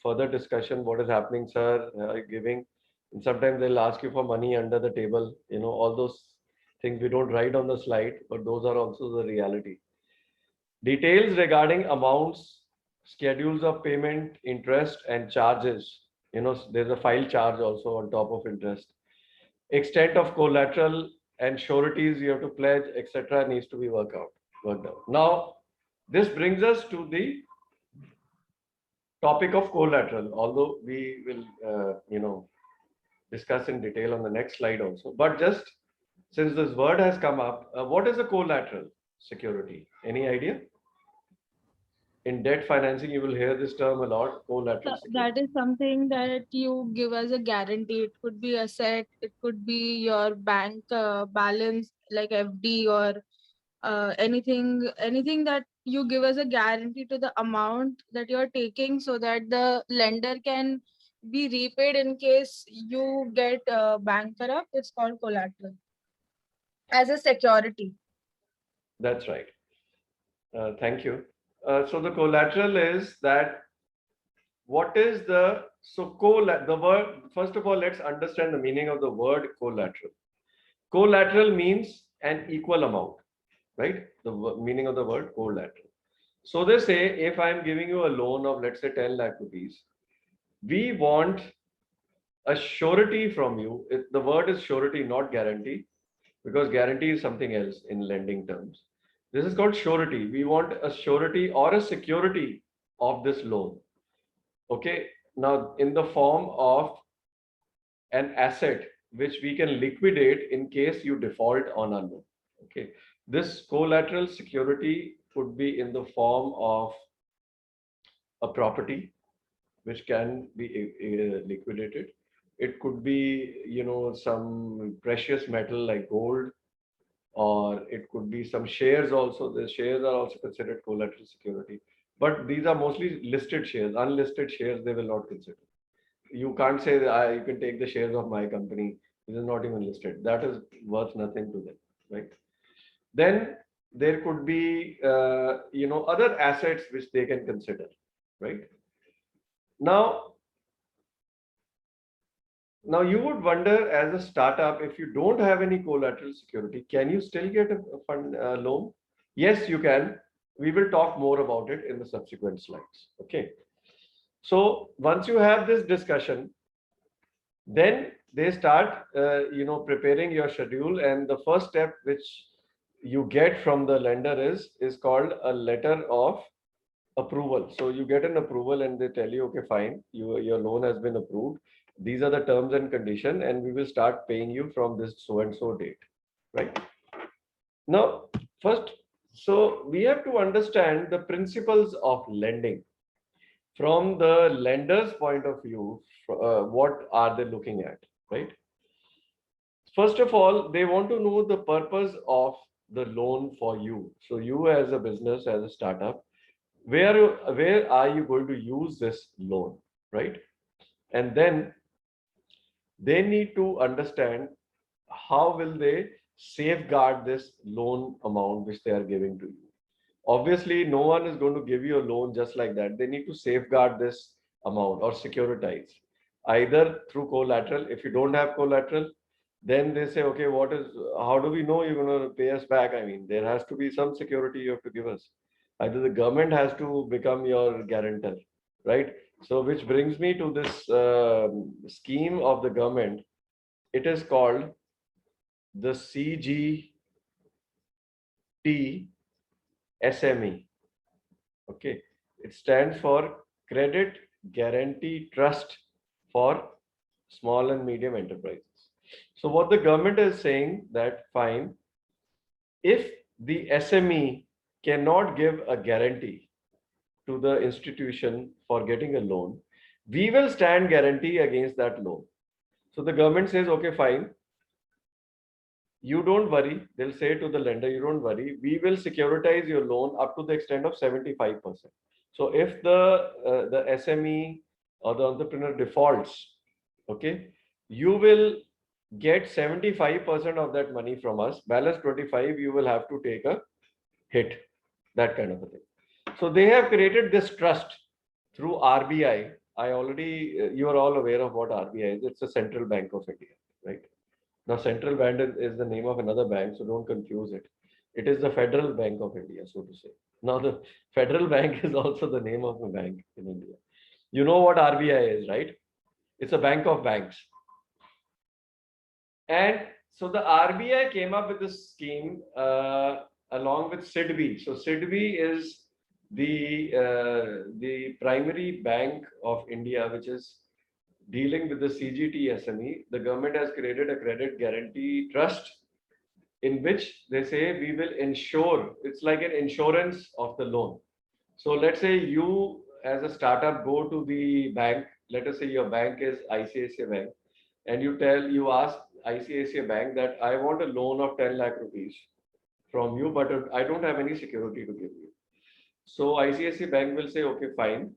further discussion, what is happening, sir, giving. And sometimes they'll ask you for money under the table, all those things we don't write on the slide, but those are also the reality. Details regarding amounts, schedules of payment, interest and charges. There's a file charge also on top of interest. Extent of collateral and sureties you have to pledge, etc. needs to be worked out. Now, this brings us to the topic of collateral, although we will, discuss in detail on the next slide also. But just since this word has come up, what is a collateral security? Any idea? In debt financing, you will hear this term a lot, collateral security. That is something that you give as a guarantee. It could be asset, it could be your bank balance like FD or anything that you give as a guarantee to the amount that you're taking so that the lender can be repaid in case you get bankrupt. It's called collateral as a security. That's right. Thank you. So the collateral is that what is the word, first of all, let's understand the meaning of the word collateral. Collateral means an equal amount, right? The meaning of the word collateral. So they say if I'm giving you a loan of, let's say, 10 lakh rupees, we want a surety from you. The word is surety, not guarantee, because guarantee is something else in lending terms. This is called surety. We want a surety or a security of this loan. Okay. Now, in the form of an asset which we can liquidate in case you default on a loan. Okay. This collateral security could be in the form of a property which can be liquidated. It could be, some precious metal like gold, or it could be some shares also. The shares are also considered collateral security. But these are mostly listed shares. Unlisted shares, they will not consider. You can't say that you can take the shares of my company. This is not even listed. That is worth nothing to them, right? Then there could be, other assets which they can consider, right? Now you would wonder, as a startup, if you don't have any collateral security, can you still get a fund loan? Yes, you can. We will talk more about it in the subsequent slides. Okay. So once you have this discussion, then they start, preparing your schedule. And the first step which you get from the lender is called a letter of approval. So you get an approval and they tell you, okay, fine, your loan has been approved. These are the terms and condition, and we will start paying you from this so and so date, right? Now, first, so we have to understand the principles of lending. From the lender's point of view, what are they looking at, right? First of all, they want to know the purpose of the loan for you. So you as a business, as a startup, where are you going to use this loan, right? And then they need to understand how will they safeguard this loan amount which they are giving to you. Obviously, no one is going to give you a loan just like that. They need to safeguard this amount or securitize, either through collateral. If you don't have collateral, then they say, okay, how do we know you're going to pay us back? I mean, there has to be some security you have to give us. Either the government has to become your guarantor, right? So which brings me to this scheme of the government. It is called the CGT SME. Okay, it stands for Credit Guarantee Trust for Small and Medium Enterprises. So what the government is saying that fine, if the SME cannot give a guarantee to the institution for getting a loan, we will stand guarantee against that loan. So the government says, okay, fine, you don't worry. They'll say to the lender, you don't worry, we will securitize your loan up to the extent of 75%. So if the SME or the entrepreneur defaults, okay, you will get 75% of that money from us. Balance 25, you will have to take a hit, that kind of a thing. So they have created this trust through RBI. You are all aware of what RBI is. It's a Central Bank of India, right? Now, Central Bank is the name of another bank, so don't confuse it. It is the Federal Bank of India, so to say. Now, the Federal Bank is also the name of a bank in India. You know what RBI is, right? It's a bank of banks. And so the RBI came up with this scheme along with SIDBI. So SIDBI is the primary bank of India, which is dealing with the CGT SME. The government has created a credit guarantee trust in which they say we will insure. It's like an insurance of the loan. So let's say you as a startup go to the bank. Let us say your bank is ICICI Bank, and you ask ICICI Bank that I want a loan of 10 lakh rupees from you, but I don't have any security to give you. So ICICI Bank will say, okay, fine.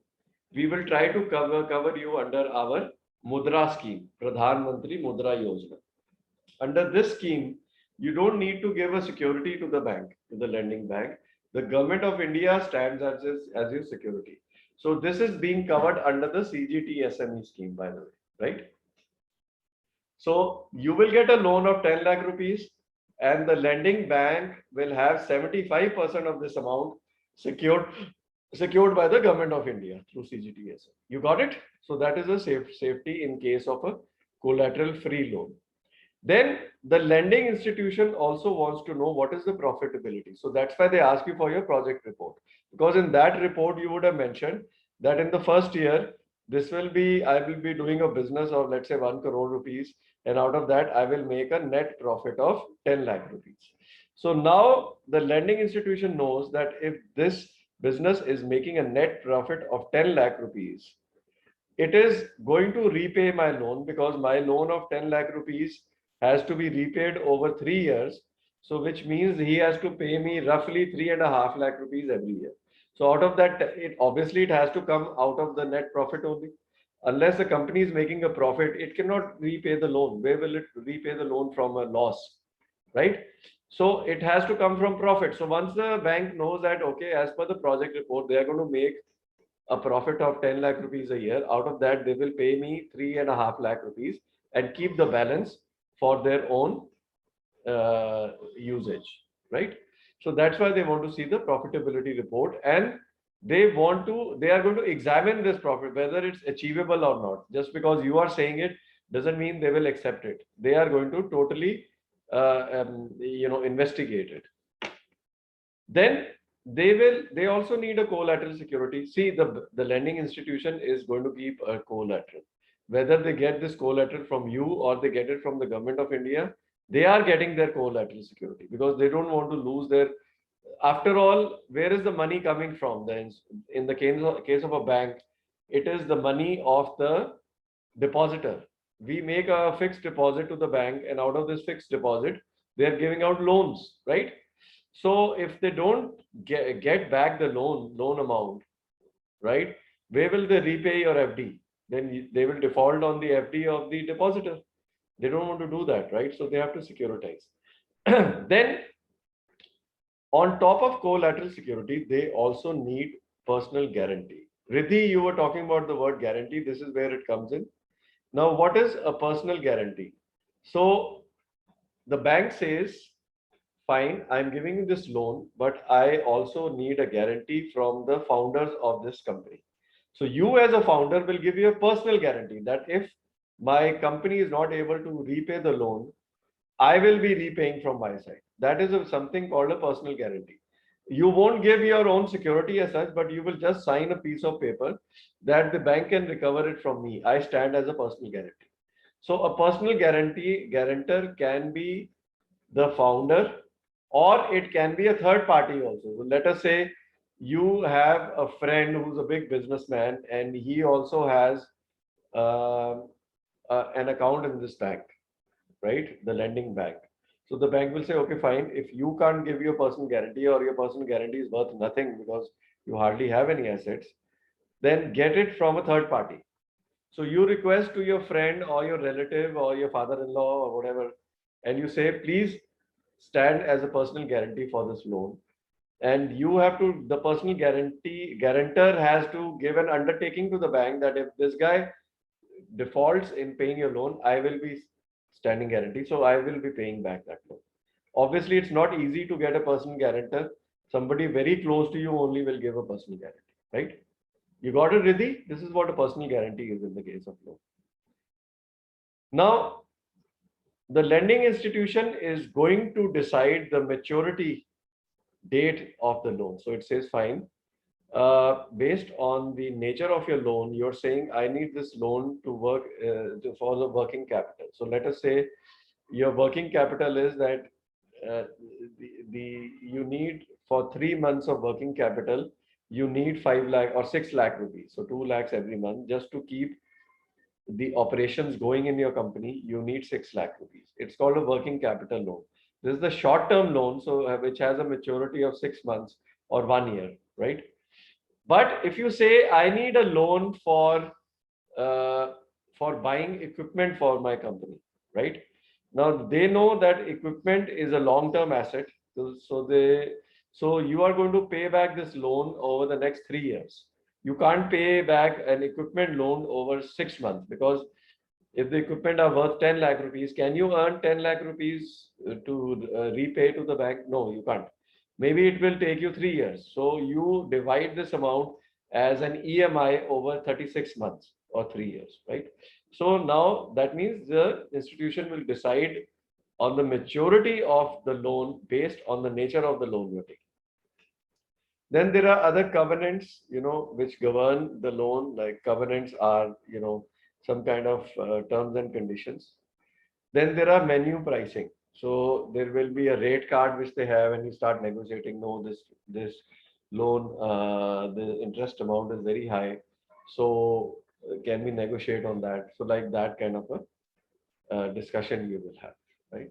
We will try to cover you under our Mudra scheme, Pradhan Mantri Mudra Yojana. Under this scheme, you don't need to give a security to the bank, to the lending bank. The government of India stands as your security. So this is being covered under the CGT SME scheme, by the way, right? So you will get a loan of 10 lakh rupees, and the lending bank will have 75% of this amount secured by the government of India through CGTS. You got it? So that is a safety in case of a collateral free loan. Then the lending institution also wants to know what is the profitability. So that's why they ask you for your project report, because in that report you would have mentioned that in the first year I will be doing a business of, let's say, 1 crore rupees, and out of that I will make a net profit of 10 lakh rupees. So now the lending institution knows that if this business is making a net profit of 10 lakh rupees, it is going to repay my loan, because my loan of 10 lakh rupees has to be repaid over 3 years. So which means he has to pay me roughly 3.5 lakh rupees every year. So out of that, it has to come out of the net profit only. Unless the company is making a profit, it cannot repay the loan. Where will it repay the loan from? A loss, right? So it has to come from profit. So once the bank knows that, okay, as per the project report, they are going to make a profit of 10 lakh rupees a year, out of that, they will pay me 3.5 lakh rupees and keep the balance for their own usage, right? So that's why they want to see the profitability report, and they are going to examine this profit, whether it's achievable or not. Just because you are saying it doesn't mean they will accept it. They are going to totally, investigate it. Then they also need a collateral security. See, the lending institution is going to keep a collateral. Whether they get this collateral from you or they get it from the government of India, they are getting their collateral security because they don't want to lose their. After all, where is the money coming from? Then, in the case of a bank, it is the money of the depositor. We make a fixed deposit to the bank, and out of this fixed deposit, they are giving out loans, right? So if they don't get back the loan amount, right, where will they repay your FD? Then they will default on the FD of the depositor. They don't want to do that, right? So they have to securitize. Then on top of collateral security, they also need personal guarantee. Riddhi, you were talking about the word guarantee. This is where it comes in. Now, what is a personal guarantee? So the bank says, fine, I'm giving you this loan, but I also need a guarantee from the founders of this company. So you as a founder will give you a personal guarantee that if my company is not able to repay the loan, I will be repaying from my side. That is something called a personal guarantee. You won't give your own security as such, but you will just sign a piece of paper that the bank can recover it from me. I stand as a personal guarantee. So a personal guarantor can be the founder, or it can be a third party also. So let us say you have a friend who's a big businessman and he also has an account in this bank, right? The lending bank. So the bank will say, okay, fine. If you can't give your personal guarantee or your personal guarantee is worth nothing because you hardly have any assets, then get it from a third party. So you request to your friend or your relative or your father-in-law or whatever, and you say, please stand as a personal guarantee for this loan. And you have to, the personal guarantor has to give an undertaking to the bank that if this guy defaults in paying your loan, I will be standing guarantee. So I will be paying back that loan. Obviously, it's not easy to get a personal guarantor. Somebody very close to you only will give a personal guarantee, right? You got it, Riddhi? This is what a personal guarantee is in the case of loan. Now, the lending institution is going to decide the maturity date of the loan. So it says, fine, based on the nature of your loan, you're saying, I need this loan to work for the working capital. So let us say your working capital is that you need for 3 months of working capital, you need 5 lakh or 6 lakh rupees. So 2 lakhs every month just to keep the operations going in your company, you need 6 lakh rupees. It's called a working capital loan. This is the short-term loan, so which has a maturity of 6 months or 1 year, right? But if you say, I need a loan for buying equipment for my company, right? Now they know that equipment is a long-term asset, so you are going to pay back this loan over the next 3 years. You can't pay back an equipment loan over 6 months, because if the equipment are worth 10 lakh rupees, can you earn 10 lakh rupees to repay to the bank? No, you can't. Maybe it will take you 3 years. So you divide this amount as an EMI over 36 months or 3 years, right? So now that means the institution will decide on the maturity of the loan based on the nature of the loan you're taking. Then there are other covenants, which govern the loan. Like covenants are, some kind of terms and conditions. Then there are menu pricing. So there will be a rate card which they have, and you start negotiating. No, this loan, the interest amount is very high. So can we negotiate on that? So like that kind of a discussion you will have, right?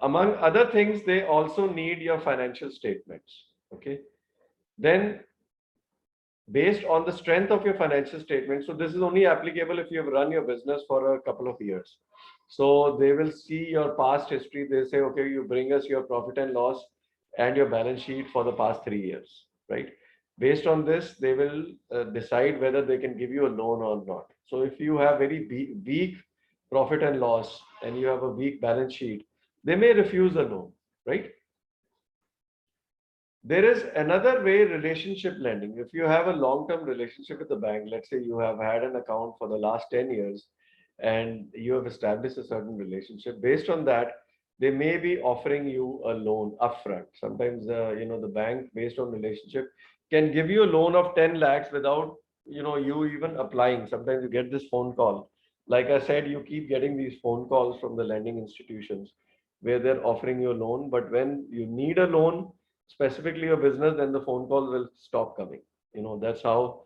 Among other things, they also need your financial statements. Okay. Then based on the strength of your financial statement, so this is only applicable if you have run your business for a couple of years. So they will see your past history. They say, okay, you bring us your profit and loss and your balance sheet for the past 3 years, right? Based on this, they will decide whether they can give you a loan or not. So if you have very weak profit and loss and you have a weak balance sheet, they may refuse a loan, right? There is another way, relationship lending. If you have a long-term relationship with the bank, let's say you have had an account for the last 10 years and you have established a certain relationship, based on that, they may be offering you a loan upfront. Sometimes, the bank, based on relationship, can give you a loan of 10 lakhs without, you even applying. Sometimes you get this phone call. Like I said, you keep getting these phone calls from the lending institutions where they're offering you a loan, but when you need a loan, specifically a business, then the phone calls will stop coming. That's how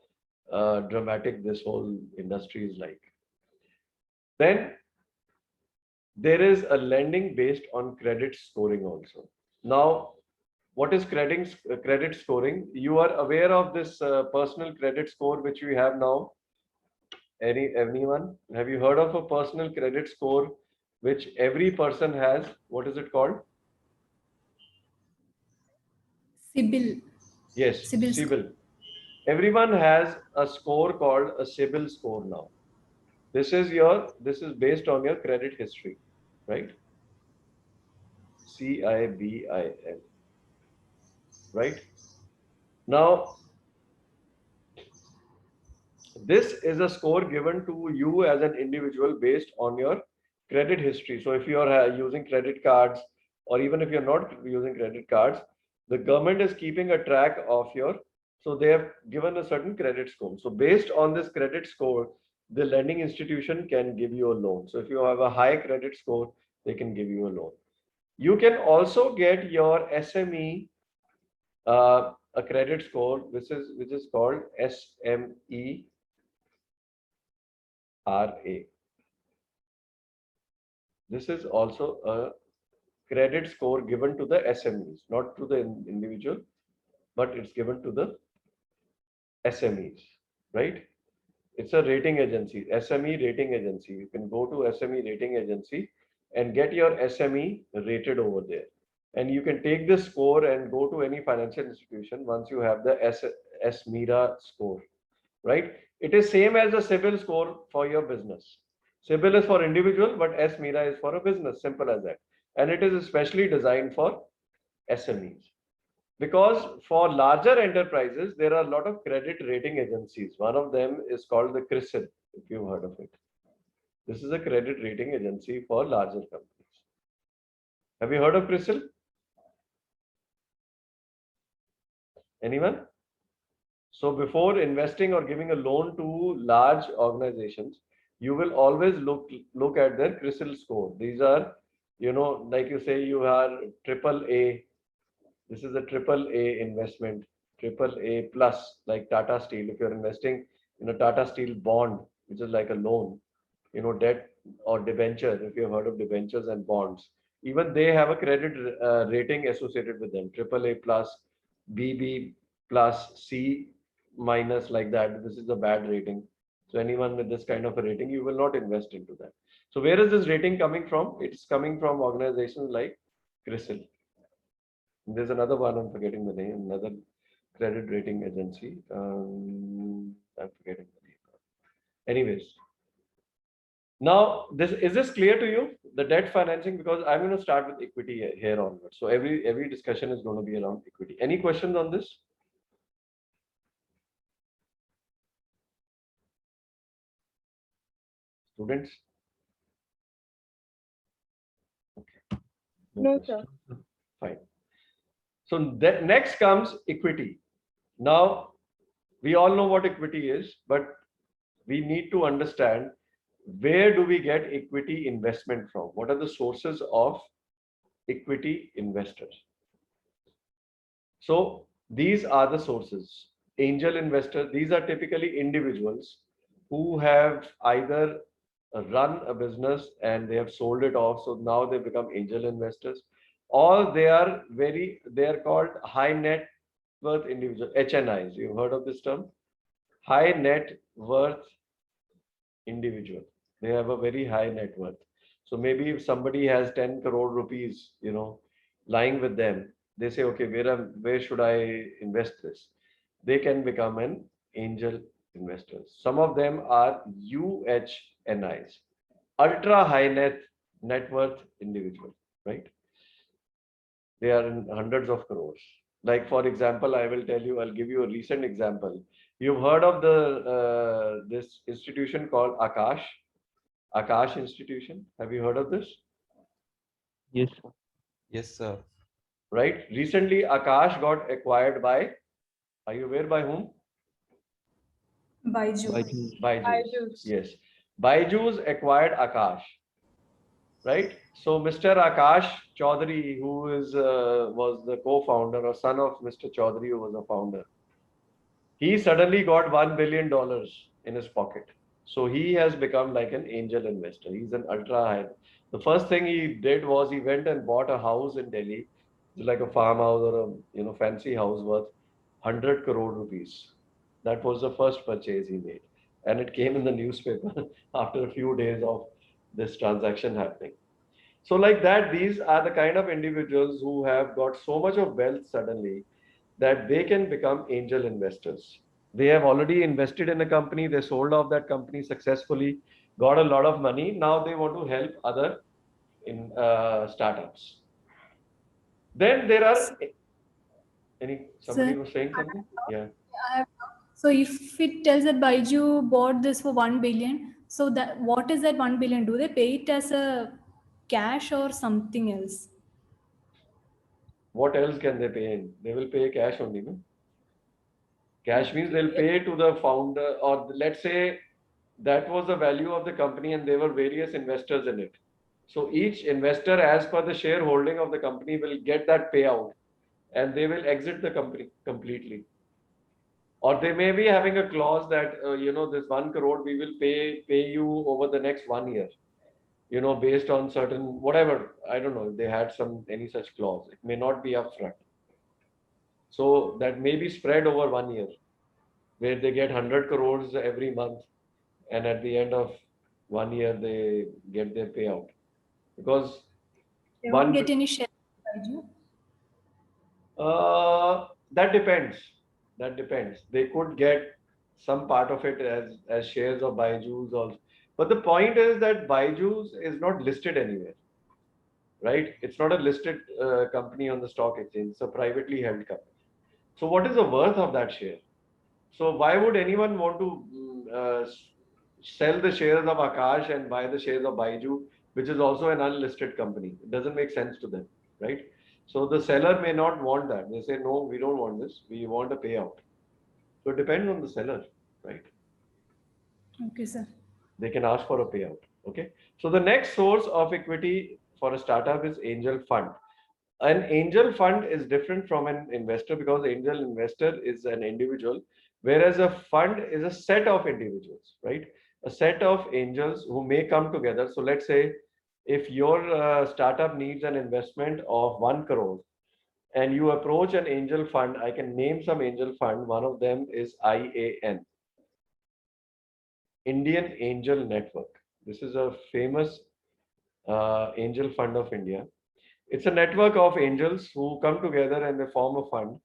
dramatic this whole industry is like. Then there is a lending based on credit scoring also. Now, what is credit scoring? You are aware of this personal credit score which we have now? Anyone? Have you heard of a personal credit score which every person has? What is it called? CIBIL. Yes, CIBIL score. CIBIL. Everyone has a score called a CIBIL score now. This is based on your credit history, right? CIBIL, right? Now, this is a score given to you as an individual based on your credit history. So if you are using credit cards, or even if you're not using credit cards, the government is keeping a track of so they have given a certain credit score. So based on this credit score, the lending institution can give you a loan. So if you have a high credit score, they can give you a loan. You can also get your SME a credit score, which is called SME RA. This is also a credit score given to the SMEs, not to the individual, but it's given to the SMEs, right? It's a rating agency, SME rating agency. You can go to SME rating agency and get your SME rated over there. And you can take this score and go to any financial institution once you have the SMIRA score, right? It is same as the CIBIL score for your business. CIBIL is for individual, but SMIRA is for a business, simple as that. And it is especially designed for SMEs. Because for larger enterprises, there are a lot of credit rating agencies. One of them is called the CRISIL, if you've heard of it. This is a credit rating agency for larger companies. Have you heard of CRISIL? Anyone? So before investing or giving a loan to large organizations, you will always look at their CRISIL score. These are, like you say, you are AAA. This is a AAA investment, AAA plus, like Tata Steel. If you're investing in a Tata Steel bond, which is like a loan, debt or debenture, if you've heard of debentures and bonds, even they have a credit rating associated with them, AAA plus, BB plus, C minus, like that. This is a bad rating. So anyone with this kind of a rating, you will not invest into that. So where is this rating coming from? It's coming from organizations like CRISIL. There's another one, I'm forgetting the name, another credit rating agency. I'm forgetting the name. Anyways, now is this clear to you? The debt financing, because I'm going to start with equity here onwards. So every discussion is going to be around equity. Any questions on this? Students? Okay. No, questions. sir. Fine. So that next comes equity. Now, we all know what equity is, but we need to understand, where do we get equity investment from? What are the sources of equity investors? So these are the sources. Angel investors, these are typically individuals who have either run a business and they have sold it off, so now they become angel investors, or they are called high net worth individual, HNIs. You've heard of this term? High net worth individual. They have a very high net worth. So maybe if somebody has 10 crore rupees, lying with them, they say, okay, where should I invest this? They can become an angel investor. Some of them are UHNIs, ultra high net worth individual, right? They are in hundreds of crores. Like for example, I'll give you a recent example. You've heard of this institution called Akash Institution. Have you heard of this? Yes, sir. Yes, sir. Right. Recently, Akash got acquired by. Are you aware by whom? Byju. Byju's. Byju's. Yes. Byju's acquired Akash. Right. So Mr. Akash Chaudhary, who was the co-founder or son of Mr. Chaudhary, who was a founder, he suddenly got $1 billion in his pocket. So he has become like an angel investor. He's an ultra high. The first thing he did was he went and bought a house in Delhi, like a farmhouse or a fancy house worth 100 crore rupees. That was the first purchase he made, and it came in the newspaper after a few days of this transaction happening. So like that, these are the kind of individuals who have got so much of wealth suddenly that they can become angel investors. They have already invested in a company, they sold off that company successfully, got a lot of money. Now they want to help other in startups. Then there are somebody Sir, was saying something? Yeah. So if it tells that Byju bought this for 1 billion, so that what is that 1 billion? Do they pay it as a cash or something else? What else can they pay in? They will pay cash only, no? Cash means they'll pay to the founder, or let's say that was the value of the company and there were various investors in it. So each investor, as per the shareholding of the company, will get that payout and they will exit the company completely. Or they may be having a clause that, this 1 crore we will pay you over the next 1 year, based on certain, whatever, I don't know if they had any such clause. It may not be upfront. So that may be spread over 1 year, where they get 100 crores every month, and at the end of 1 year they get their payout. Because They won't get any share from Byju? that depends. That depends. They could get some part of it as shares of Byju's also. But the point is that Byju's is not listed anywhere, right? It's not a listed company on the stock exchange. It's a privately held company. So what is the worth of that share? So why would anyone want to sell the shares of Akash and buy the shares of Byju, which is also an unlisted company? It doesn't make sense to them, right? So the seller may not want that. They say, no, we don't want this. We want a payout. So it depends on the seller, right? Okay, sir. They can ask for a payout. Okay. So the next source of equity for a startup is angel fund. An angel fund is different from an investor because angel investor is an individual, whereas a fund is a set of individuals, right? A set of angels who may come together. So let's say if your startup needs an investment of 1 crore and you approach an angel fund, I can name some angel fund. One of them is IAN, Indian Angel Network. This is a famous angel fund of India. It's a network of angels who come together and they form a fund,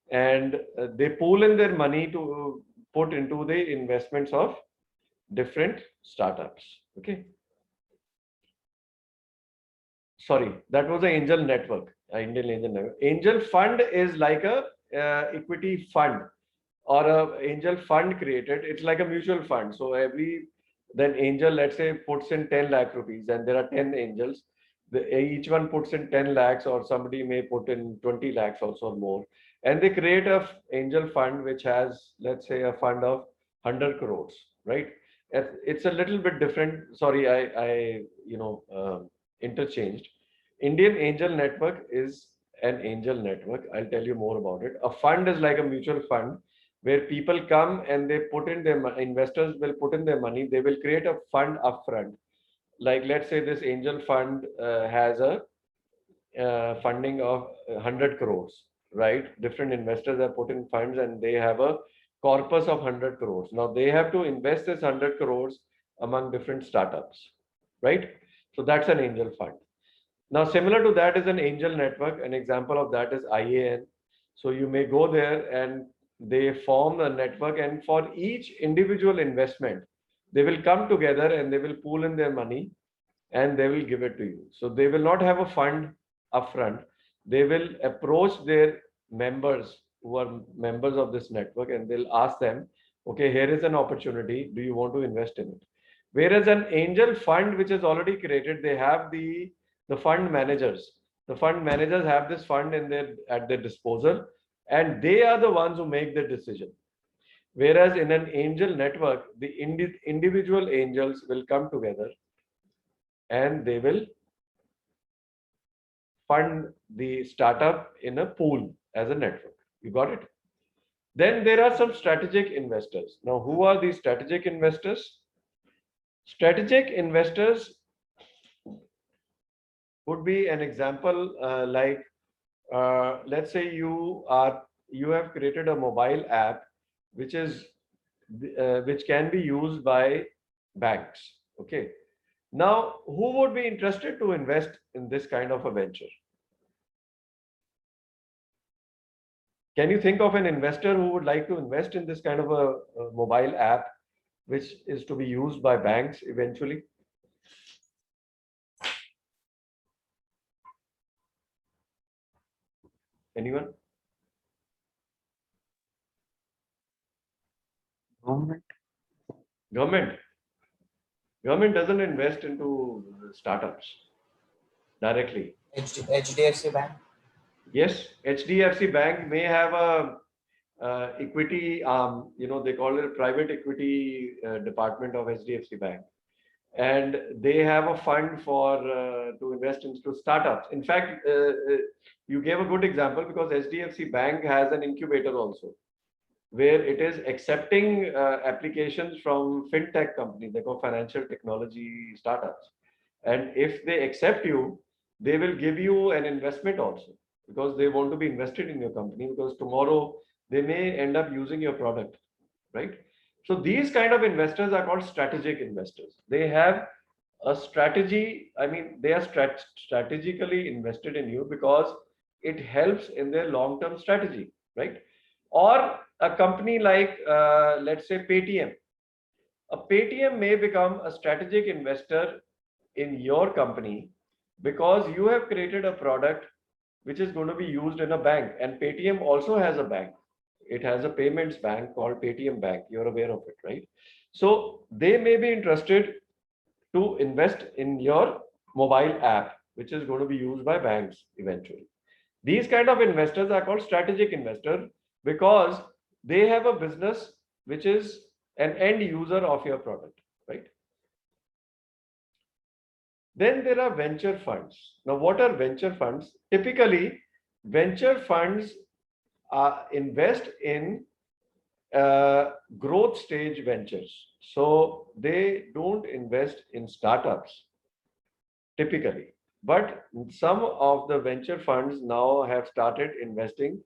and they pool in their money to put into the investments of different startups. Okay. Sorry, that was the angel network, Indian Angel Network. Angel fund is like a equity fund or a angel fund created. It's like a mutual fund. So then angel, let's say, puts in 10 lakh rupees and there are 10 angels. Each one puts in 10 lakhs, or somebody may put in 20 lakhs also or more. And they create a angel fund which has, let's say, a fund of 100 crores, right? It's a little bit different. Sorry, I interchanged. Indian Angel Network is an angel network. I'll tell you more about it. A fund is like a mutual fund where people come and they put in their investors will put in their money. They will create a fund upfront. Like let's say this angel fund has a funding of 100 crores, right? Different investors have put in funds and they have a corpus of 100 crores. Now they have to invest this 100 crores among different startups, right? So that's an angel fund. Now, similar to that is an angel network. An example of that is IAN. So you may go there and they form a network, and for each individual investment, they will come together and they will pool in their money and they will give it to you. So they will not have a fund upfront. They will approach their members who are members of this network, and they'll ask them, okay, here is an opportunity. Do you want to invest in it? Whereas an angel fund, which is already created, they have the fund managers. The fund managers have this fund at their disposal, and they are the ones who make the decision. Whereas in an angel network, the individual angels will come together and they will fund the startup in a pool as a network. You got it? Then there are some strategic investors. Now, who are these strategic investors? Strategic investors would be an example like, let's say you have created a mobile app which can be used by banks. Okay. Now, who would be interested to invest in this kind of a venture? Can you think of an investor who would like to invest in this kind of a mobile app which is to be used by banks eventually? Anyone? Government doesn't invest into startups directly. HDFC Bank. Yes, HDFC Bank may have a equity, they call it a private equity department of HDFC Bank, and they have a fund for to invest into startups. In fact, you gave a good example because HDFC Bank has an incubator also, where it is accepting applications from fintech companies, they call financial technology startups. And if they accept you, they will give you an investment also, because they want to be invested in your company, because tomorrow they may end up using your product, right? So these kind of investors are called strategic investors. They have a strategy. I mean, they are strategically invested in you because it helps in their long-term strategy, right? Or a company like, let's say, Paytm. A Paytm may become a strategic investor in your company because you have created a product which is going to be used in a bank. And Paytm also has a bank. It has a payments bank called Paytm Bank. You're aware of it, right? So they may be interested to invest in your mobile app, which is going to be used by banks eventually. These kind of investors are called strategic investors because they have a business which is an end user of your product, right? Then there are venture funds. Now, what are venture funds? Typically, venture funds invest in growth stage ventures. So they don't invest in startups typically. But some of the venture funds now have started investing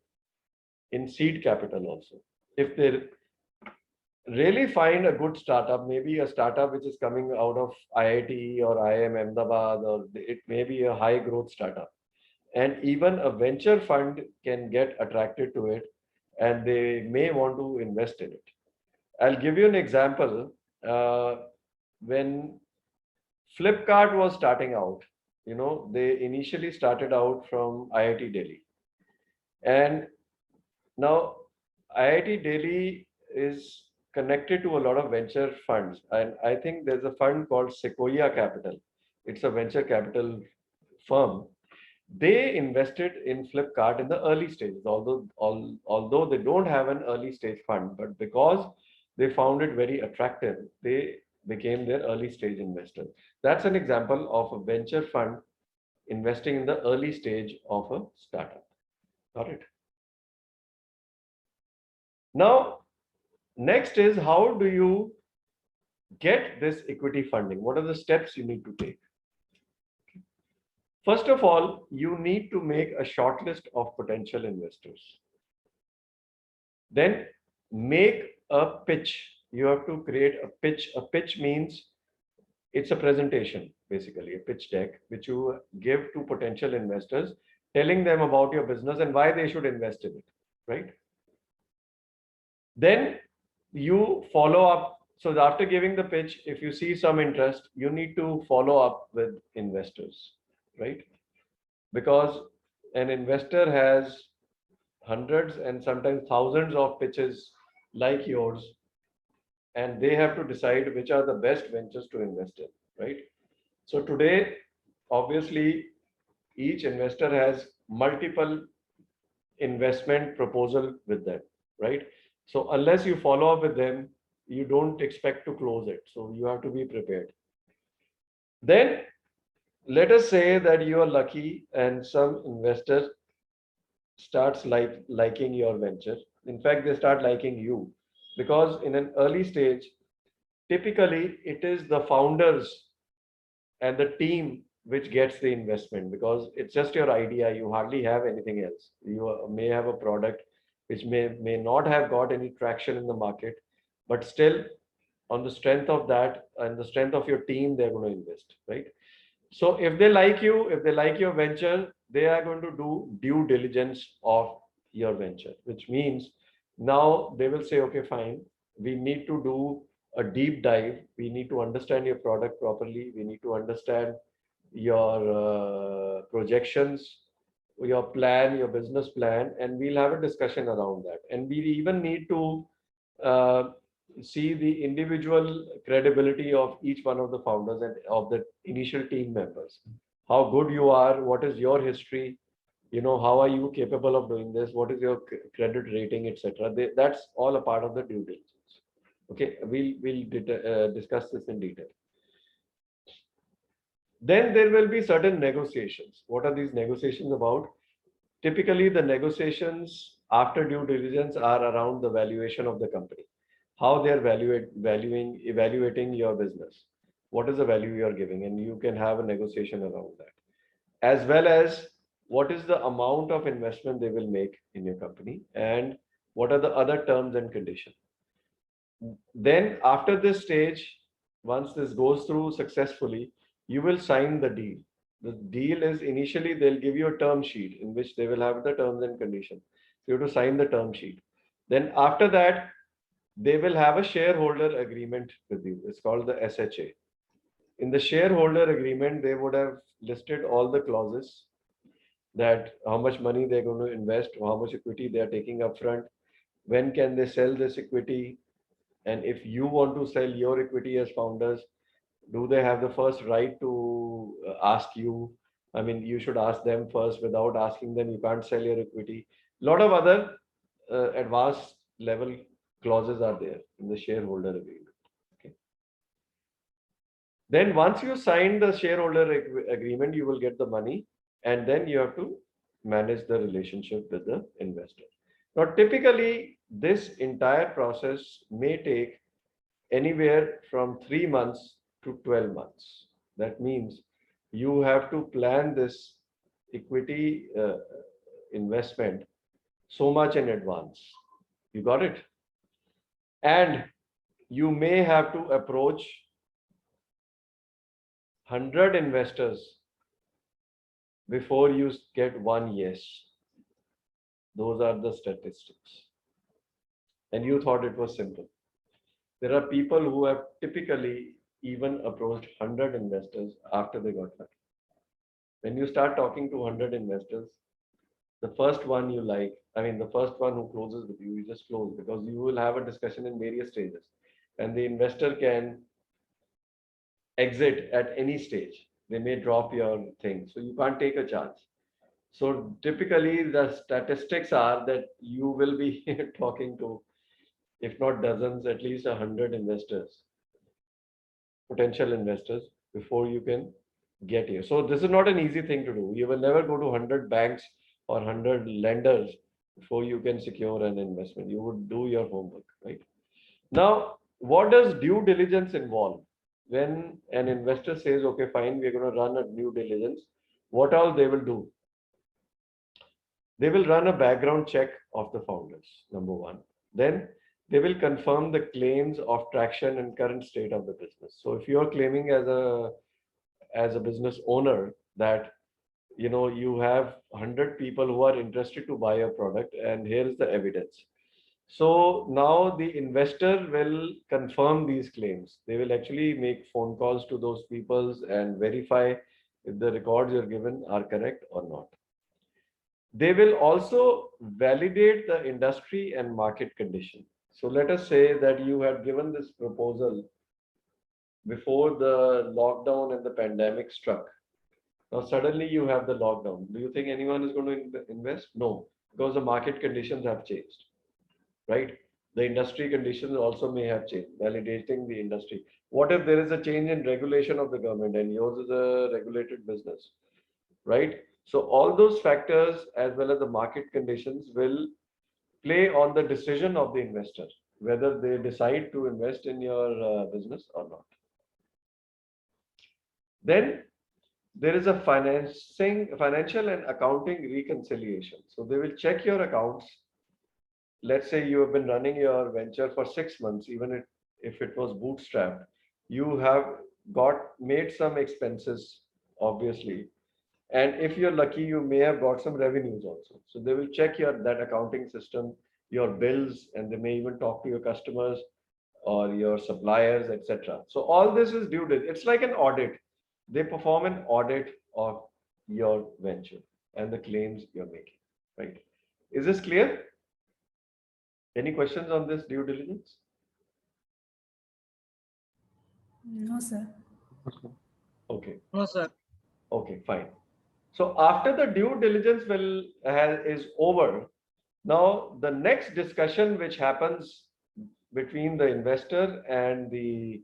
in seed capital also. If they really find a good startup, maybe a startup which is coming out of IIT or IIM Ahmedabad, or it may be a high growth startup, and even a venture fund can get attracted to it and they may want to invest in it. I'll give you an example. When Flipkart was starting out, they initially started out from IIT Delhi, and now IIT Delhi is connected to a lot of venture funds, and I think there's a fund called Sequoia Capital. It's a venture capital firm. They invested in Flipkart in the early stages, although they don't have an early stage fund, but because they found it very attractive, they became their early stage investor. That's an example of a venture fund investing in the early stage of a startup. Got it? Now, next is, how do you get this equity funding? What are the steps you need to take? First of all, you need to make a short list of potential investors. Then make a pitch. You have to create a pitch. A pitch means it's a presentation, basically, a pitch deck, which you give to potential investors, telling them about your business and why they should invest in it, right? Then you follow up. So after giving the pitch, if you see some interest, you need to follow up with investors, right? Because an investor has hundreds and sometimes thousands of pitches like yours, and they have to decide which are the best ventures to invest in, right? So today, obviously, each investor has multiple investment proposal with them, right? So unless you follow up with them, you don't expect to close it. So you have to be prepared. Then let us say that you are lucky and some investor starts liking your venture. In fact, they start liking you because in an early stage, typically it is the founders and the team which gets the investment because it's just your idea. You hardly have anything else. You may have a product which may not have got any traction in the market, but still on the strength of that and the strength of your team, they're going to invest, right? So if they like you, if they like your venture, they are going to do due diligence of your venture, which means now they will say, okay, fine, we need to do a deep dive. We need to understand your product properly. We need to understand your projections, your plan, your business plan, and we'll have a discussion around that. And we even need to uh, see the individual credibility of each one of the founders and of the initial team members. How good you are, what is your history, how are you capable of doing this, what is your credit rating, etc. That's all a part of the due diligence. Okay, we'll discuss this in detail. Then there will be certain negotiations. What are these negotiations about? Typically, the negotiations after due diligence are around the valuation of the company, how they're evaluating your business, what is the value you're giving, and you can have a negotiation around that, as well as what is the amount of investment they will make in your company and what are the other terms and conditions. Then after this stage, once this goes through successfully, you will sign the deal. The deal is initially they'll give you a term sheet in which they will have the terms and conditions. So you have to sign the term sheet. Then after that, they will have a shareholder agreement with you. It's called the SHA. In the shareholder agreement, they would have listed all the clauses that how much money they're going to invest, or how much equity they are taking upfront, when can they sell this equity, and if you want to sell your equity as founders, do they have the first right to ask you? I mean, you should ask them first. Without asking them, you can't sell your equity. A lot of other advanced level clauses are there in the shareholder agreement. Okay. Then once you sign the shareholder agreement, you will get the money, and then you have to manage the relationship with the investor. Now, typically, this entire process may take anywhere from 3 months to 12 months. That means you have to plan this equity investment so much in advance. You got it? And you may have to approach 100 investors before you get one yes. Those are the statistics. And you thought it was simple. There are people who have typically even approached 100 investors after they got lucky. When you start talking to 100 investors, the first one you like, the first one who closes with you, you just close, because you will have a discussion in various stages. And the investor can exit at any stage. They may drop your thing. So you can't take a chance. So typically the statistics are that you will be talking to, if not dozens, at least 100 investors, potential investors, before you can get here. So this is not an easy thing to do. You will never go to 100 banks or 100 lenders before you can secure an investment. You would do your homework, right? Now, what does due diligence involve? When an investor says, okay, fine, we're going to run a due diligence, what all they will do? They will run a background check of the founders, number one. Then they will confirm the claims of traction and current state of the business. So if you're claiming as a business owner that you have 100 people who are interested to buy your product, and here is the evidence. So now the investor will confirm these claims. They will actually make phone calls to those people and verify if the records you're given are correct or not. They will also validate the industry and market condition. So let us say that you had given this proposal before the lockdown and the pandemic struck. Now suddenly you have the lockdown. Do you think anyone is going to invest? No, because the market conditions have changed, right? The industry conditions also may have changed, validating the industry. What if there is a change in regulation of the government and yours is a regulated business, right? So all those factors as well as the market conditions will play on the decision of the investor, whether they decide to invest in your business or not. Then there is a financial and accounting reconciliation. So they will check your accounts. Let's say you have been running your venture for 6 months, even if it was bootstrapped, you have made some expenses, obviously. And if you're lucky, you may have got some revenues also. So they will check that accounting system, your bills, and they may even talk to your customers or your suppliers, etc. So all this is due diligence. It's like an audit. They perform an audit of your venture and the claims you're making, right? Is this clear? Any questions on this due diligence? No, sir. Okay. No, sir. Okay, fine. So after the due diligence is over, now the next discussion which happens between the investor and the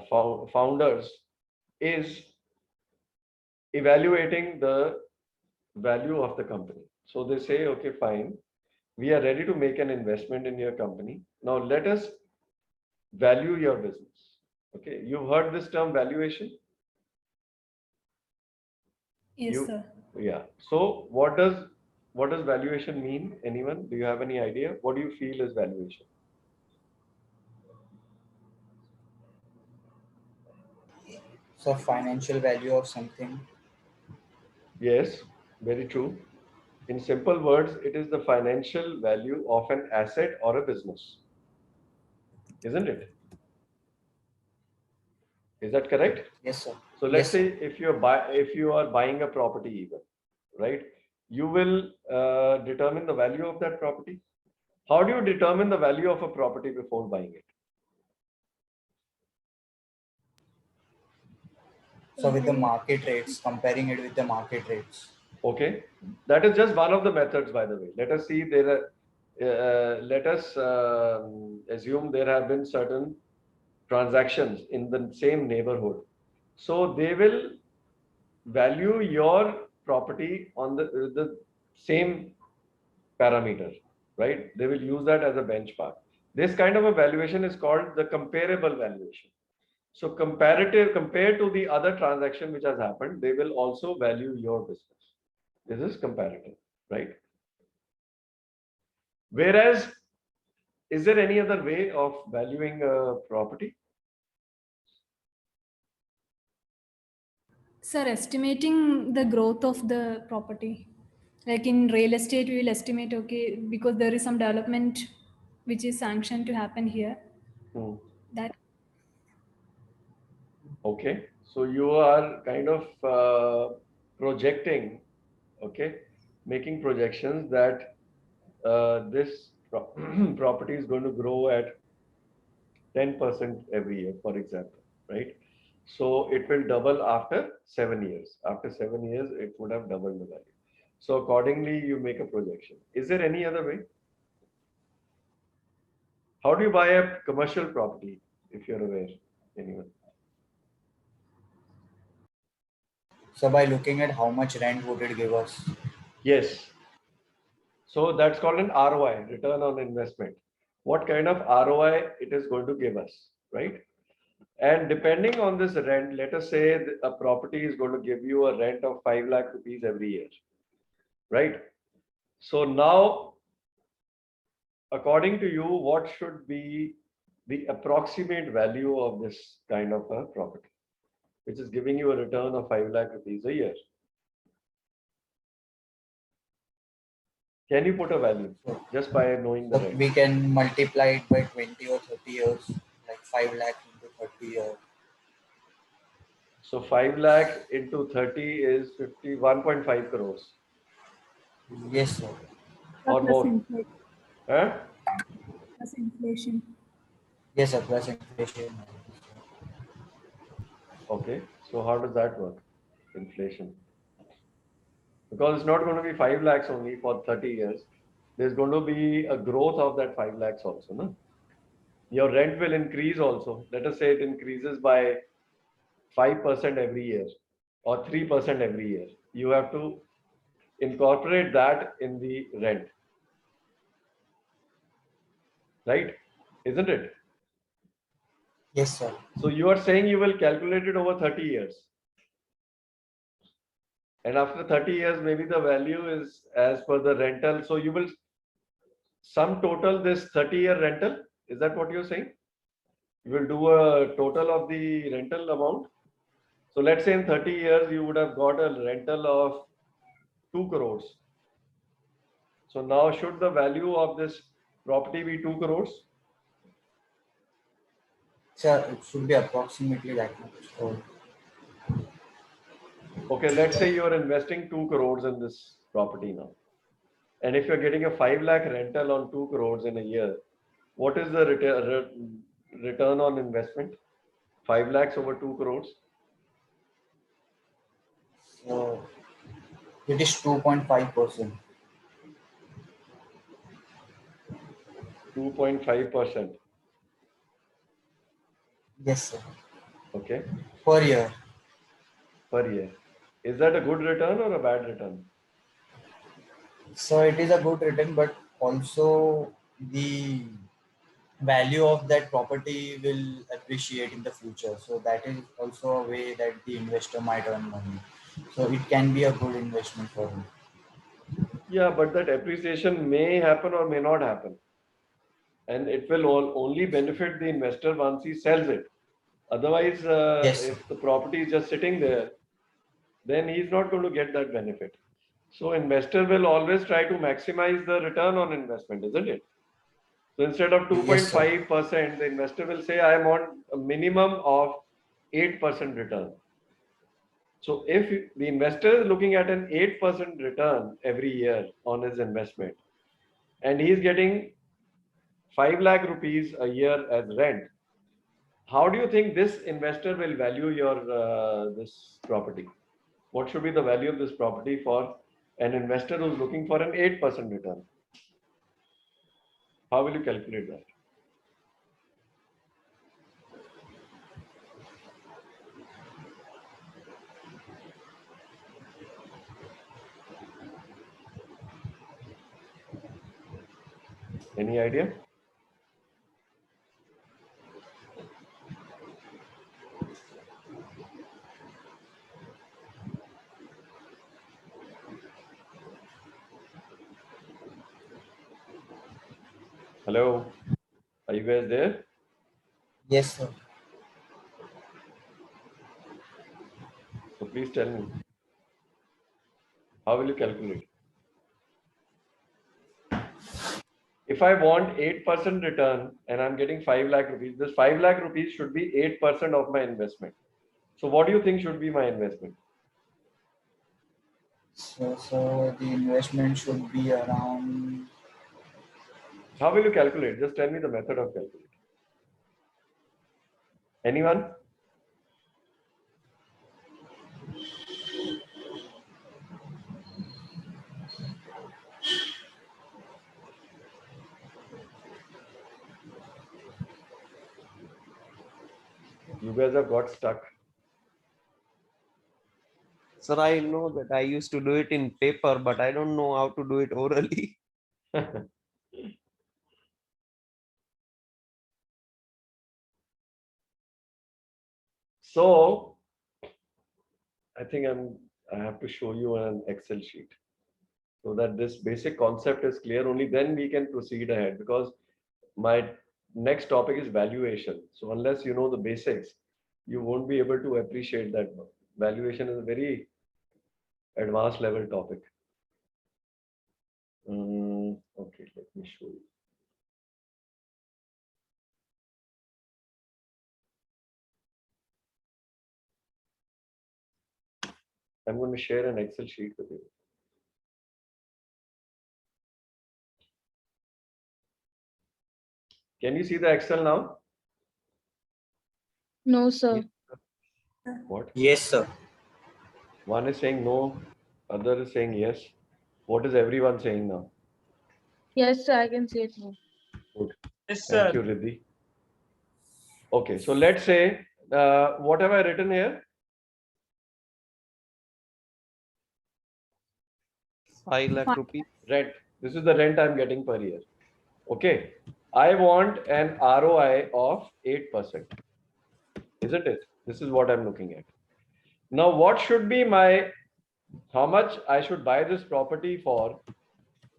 founders is evaluating the value of the company. So they say, okay, fine, we are ready to make an investment in your company. Now let us value your business. Okay, you've heard this term valuation? Yes, sir. Yeah. So what does valuation mean? Anyone? Do you have any idea? What do you feel is valuation? So financial value of something. Yes, very true. In simple words, it is the financial value of an asset or a business. Isn't it? Is that correct? Yes, sir. So let's Yes, say if you are buying a property even, right? You will determine the value of that property. How do you determine the value of a property before buying it? So with the market rates, comparing it with the market rates. Okay, that is just one of the methods, by the way. Let us see let us assume there have been certain transactions in the same neighborhood. So they will value your property on the same parameter, right? They will use that as a benchmark. This kind of a valuation is called the comparable valuation. So compared to the other transaction which has happened, they will also value your business. This is comparative, right? Whereas, is there any other way of valuing a property? Sir, estimating the growth of the property. Like in real estate, we will estimate, okay, because there is some development which is sanctioned to happen here. That. Okay, so you are kind of projecting, okay, making projections that this property is going to grow at 10% every year, for example, right? So it will double after 7 years. After 7 years, it would have doubled the value. So accordingly, you make a projection. Is there any other way? How do you buy a commercial property, if you're aware, anyone? So by looking at how much rent would it give us? Yes. So that's called an ROI, return on investment. What kind of ROI it is going to give us, right? And depending on this rent, let us say a property is going to give you a rent of 5 lakh rupees every year, right? So now, according to you, what should be the approximate value of this kind of a property, which is giving you a return of 5 lakh rupees a year? Can you put a value just by knowing the So rent? we can multiply it by 20 or 30 years, like 5 lakh into 30 years. So 5 lakh into 30 is 51.5 crores. Yes, sir. or Plus more? inflation. Huh? Plus inflation. Yes, sir. Plus inflation. Okay. So how does that work? Inflation. Because it's not going to be 5 lakhs only for 30 years. There's going to be a growth of that 5 lakhs also. No? Your rent will increase also. Let us say it increases by 5% every year or 3% every year. You have to incorporate that in the rent. Right? Isn't it? Yes, sir. So you are saying you will calculate it over 30 years. And after 30 years, maybe the value is as per the rental. So you will sum total this 30-year rental. Is that what you're saying? You will do a total of the rental amount. So let's say in 30 years, you would have got a rental of 2 crores. So now should the value of this property be 2 crores? Sir, it should be approximately that much. So, Okay, let's say you are investing 2 crores in this property now. And if you're getting a 5 lakh rental on 2 crores in a year, what is the return on investment? 5 lakhs over 2 crores? so it is 2.5%. 2.5%. Yes, sir. Okay, Per year. per year. Is that a good return or a bad return? So it is a good return, but also the value of that property will appreciate in the future. So that is also a way that the investor might earn money. So it can be a good investment for him. Yeah, but that appreciation may happen or may not happen. And it will only benefit the investor once he sells it. Otherwise, Yes, sir. if the property is just sitting there, then he's not going to get that benefit. So investor will always try to maximize the return on investment, isn't it? So instead of Yes, sir. 2.5%, the investor will say, I want a minimum of 8% return. So if the investor is looking at an 8% return every year on his investment, and he's getting 5 lakh rupees a year as rent, how do you think this investor will value your this property? What should be the value of this property for an investor who's looking for an 8% return? How will you calculate that? Any idea? Hello, are you guys there? Yes, sir. So please tell me, how will you calculate? If I want 8% return and I'm getting 5 lakh rupees, this 5 lakh rupees should be 8% of my investment. So what do you think should be my investment? So the investment should be around. How will you calculate? Just tell me the method of calculating. Anyone? You guys have got stuck. Sir, I know that I used to do it in paper, but I don't know how to do it orally. So I think I have to show you an Excel sheet so that this basic concept is clear. Only then we can proceed ahead, because my next topic is valuation. So unless you know the basics, you won't be able to appreciate that. Valuation is a very advanced level topic. Okay, let me show you. I'm going to share an Excel sheet with you. Can you see the Excel now? No, sir. What? Yes, sir. One is saying no, other is saying yes. What is everyone saying now? Yes, sir, I can see it now. Good. Yes, Thank sir. you, Riddhi. Okay, so let's say, what have I written here? 5 lakh rupees. Rent. This is the rent I'm getting per year. Okay. I want an ROI of 8%. Isn't it? This is what I'm looking at. Now, what should be how much I should buy this property for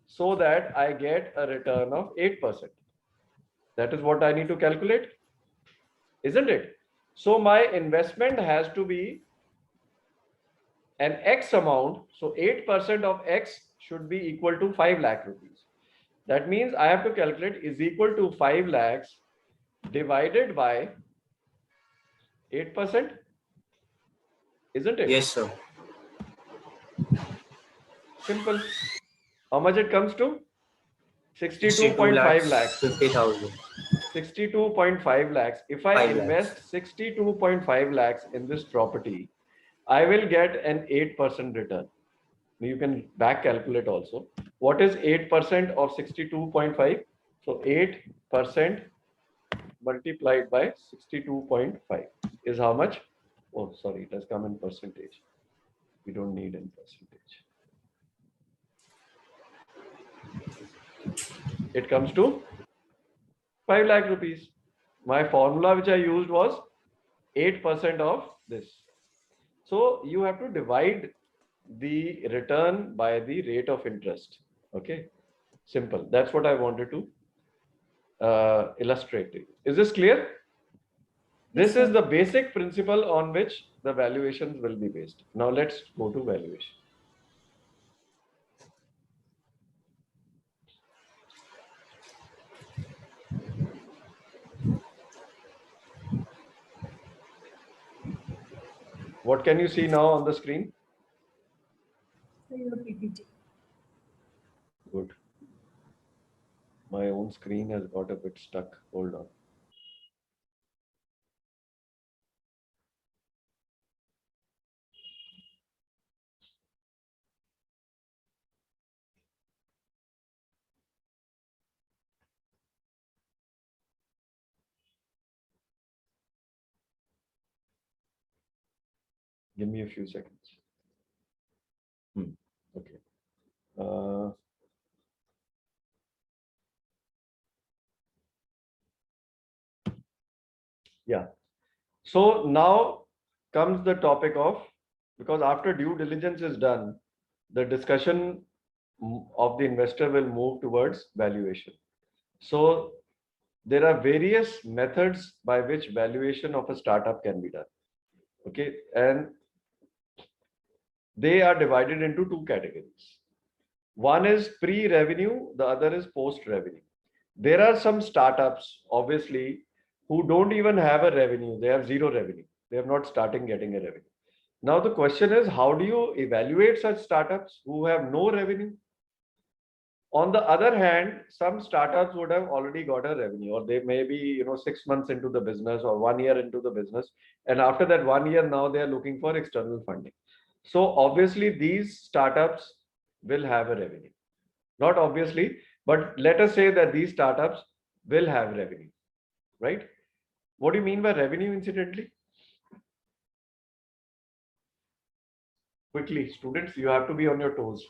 so that I get a return of 8%? That is what I need to calculate. Isn't it? So my investment has to be an X amount. So 8% of X should be equal to 5 lakh rupees. That means I have to calculate is equal to 5 lakhs divided by 8%. Isn't it? Yes, sir. Simple. How much it comes to? 62 62.5 lakhs. 50,000. 62.5 lakhs. If I 5 invest 62.5 lakhs in this property, I will get an 8% return. You can back calculate also. What is 8% of 62.5? So 8% multiplied by 62.5 is how much? Oh, sorry, it has come in percentage. We don't need in percentage. It comes to 5 lakh rupees. My formula which I used was 8% of this. So you have to divide the return by the rate of interest. Okay, simple. That's what I wanted to illustrate to you. Is this clear? This is the basic principle on which the valuations will be based. Now let's go to valuation. What can you see now on the screen? Your PPT. Good. My own screen has got a bit stuck. Hold on. Give me a few seconds. Okay. Yeah. So now comes the topic of, because after due diligence is done, the discussion of the investor will move towards valuation. So there are various methods by which valuation of a startup can be done. Okay. And they are divided into two categories. One is pre-revenue, the other is post-revenue. There are some startups, obviously, who don't even have a revenue. They have zero revenue. They have not starting getting a revenue. Now the question is, how do you evaluate such startups who have no revenue? On the other hand, some startups would have already got a revenue, or they may be 6 months into the business or 1 year into the business, and after that 1 year now they are looking for external funding. So obviously these startups will have a revenue. Not obviously, but let us say that these startups will have revenue, right? What do you mean by revenue, incidentally? Quickly, students, you have to be on your toes.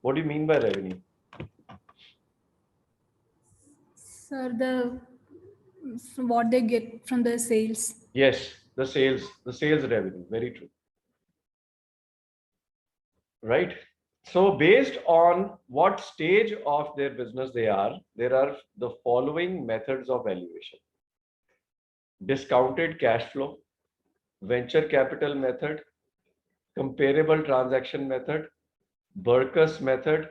What do you mean by revenue? Sir, what they get from the sales. Yes, the sales revenue. Very true. Right. So based on what stage of their business they are, there are the following methods of valuation: discounted cash flow, venture capital method, comparable transaction method, Burkus method,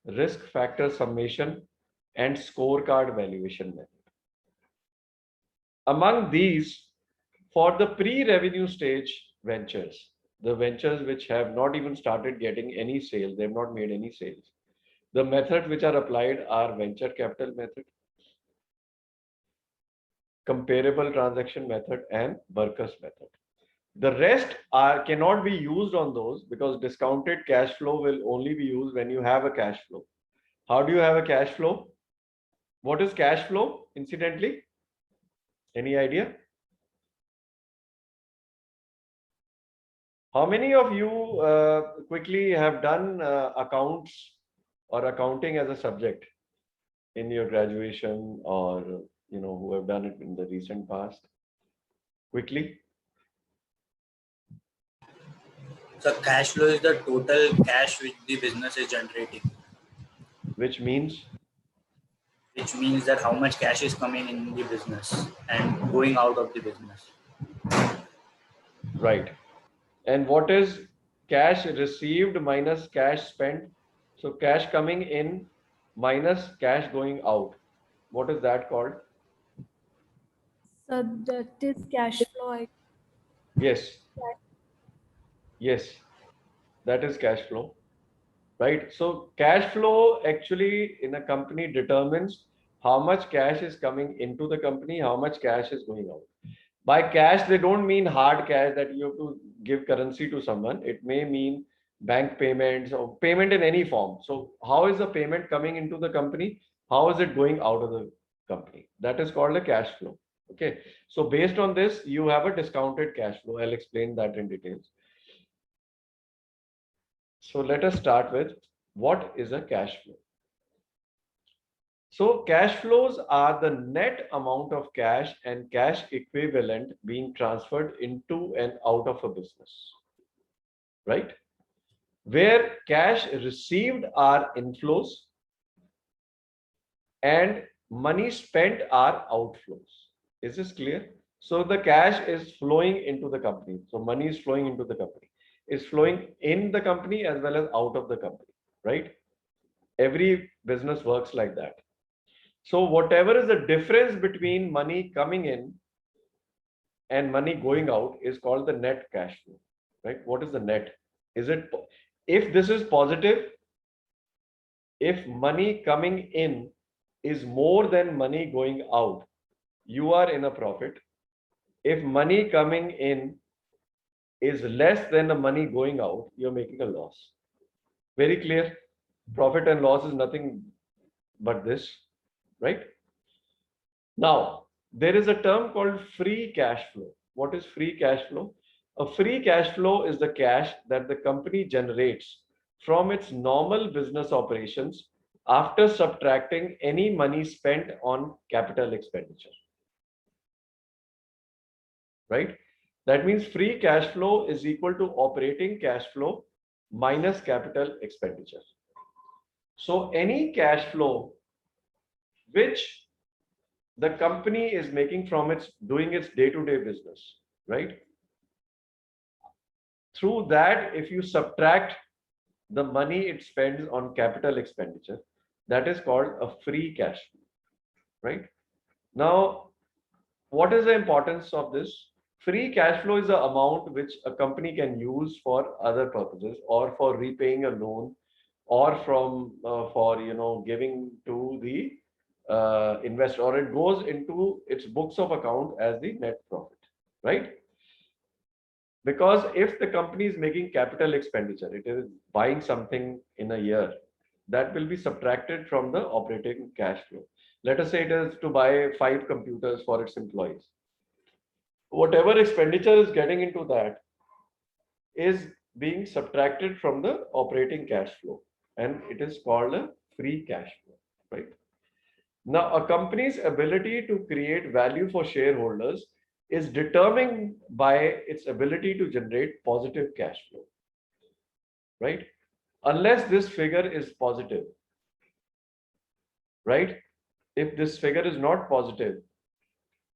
risk factor summation, and scorecard valuation method. Among these, for the pre-revenue stage ventures, the ventures which have not even started getting any sales, they have not made any sales, the methods which are applied are venture capital method, comparable transaction method, and Burkus method. The rest cannot be used on those because discounted cash flow will only be used when you have a cash flow. How do you have a cash flow? What is cash flow, incidentally? Any idea? How many of you quickly have done accounts or accounting as a subject in your graduation, or who have done it in the recent past? Quickly. So cash flow is the total cash which the business is generating, Which means that how much cash is coming in the business and going out of the business. right. And what is cash received minus cash spent? So cash coming in minus cash going out. What is that called? So that is cash flow. Yes. Yes. That is cash flow. Right. So cash flow actually in a company determines how much cash is coming into the company, how much cash is going out. By cash, they don't mean hard cash that you have to give currency to someone. It may mean bank payments or payment in any form. So how is the payment coming into the company? How is it going out of the company? That is called a cash flow. Okay. So based on this, you have a discounted cash flow. I'll explain that in details. So let us start with what is a cash flow. So cash flows are the net amount of cash and cash equivalent being transferred into and out of a business, right? Where cash received are inflows and money spent are outflows. Is this clear? So the cash is flowing into the company. So money is flowing into the company. It's flowing in the company as well as out of the company, right? Every business works like that. So whatever is the difference between money coming in and money going out is called the net cash flow, right? What is the net? Is it, if this is positive, if money coming in is more than money going out, you are in a profit. If money coming in is less than the money going out, you're making a loss. Very clear. Profit and loss is nothing but this, right? Now, there is a term called free cash flow. What is free cash flow? A free cash flow is the cash that the company generates from its normal business operations after subtracting any money spent on capital expenditure. Right? That means free cash flow is equal to operating cash flow minus capital expenditure. So any cash flow which the company is making from its doing its day-to-day business, right? Through that, if you subtract the money it spends on capital expenditure, that is called a free cash flow, right? Now, what is the importance of this? Free cash flow is the amount which a company can use for other purposes, or for repaying a loan, or from for giving to the investor, or it goes into its books of account as the net profit, right? Because if the company is making capital expenditure, it is buying something in a year, that will be subtracted from the operating cash flow. Let us say it is to buy 5 computers for its employees. Whatever expenditure is getting into that is being subtracted from the operating cash flow, and it is called a free cash flow, right? Now, a company's ability to create value for shareholders is determined by its ability to generate positive cash flow, right? Unless this figure is positive, right? If this figure is not positive,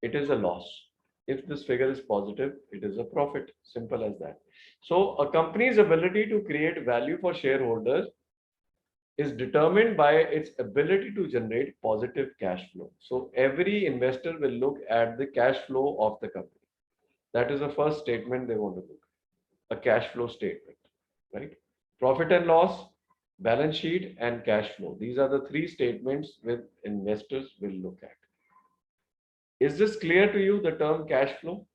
it is a loss. If this figure is positive, it is a profit. Simple as that. So a company's ability to create value for shareholders is determined by its ability to generate positive cash flow. So every investor will look at the cash flow of the company. That is the first statement they want to look, a cash flow statement, right? Profit and loss, balance sheet, and cash flow. These are the 3 statements which investors will look at. Is this clear to you, the term cash flow?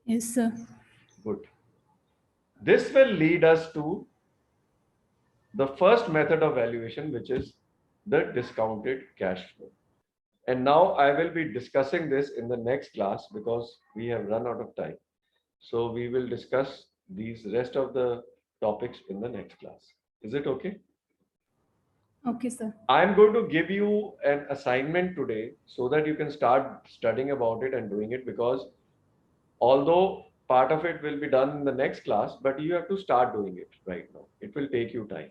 Yes, sir. Good. This will lead us to the first method of valuation, which is the discounted cash flow. And now I will be discussing this in the next class because we have run out of time. So we will discuss these rest of the topics in the next class. Is it okay? Okay, sir. I'm going to give you an assignment today so that you can start studying about it and doing it, because although part of it will be done in the next class, but you have to start doing it right now. It will take you time.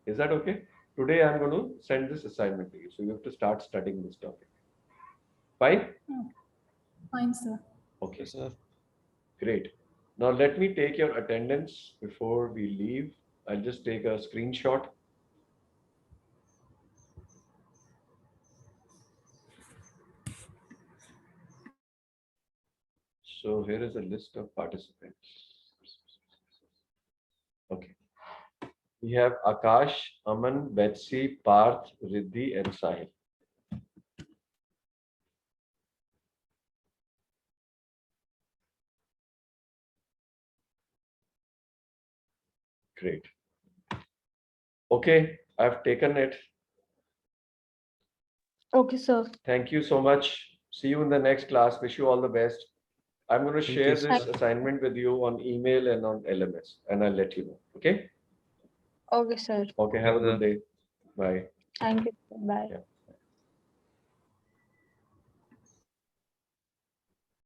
Is that okay? Today I'm going to send this assignment to you. So you have to start studying this topic. Fine? Fine, sir. Okay, sir. Great. Now let me take your attendance before we leave. I'll just take a screenshot. So here is a list of participants. Okay. We have Akash, Aman, Betsy, Parth, Riddhi, and Sahil. Great. Okay, I've taken it. Okay, sir. Thank you so much. See you in the next class. Wish you all the best. I'm going to Thank share you, this sir. assignment with you on email and on LMS, and I'll let you know. Okay? Okay, sir. Okay, have a good day. Bye. Thank you. Bye. Yeah.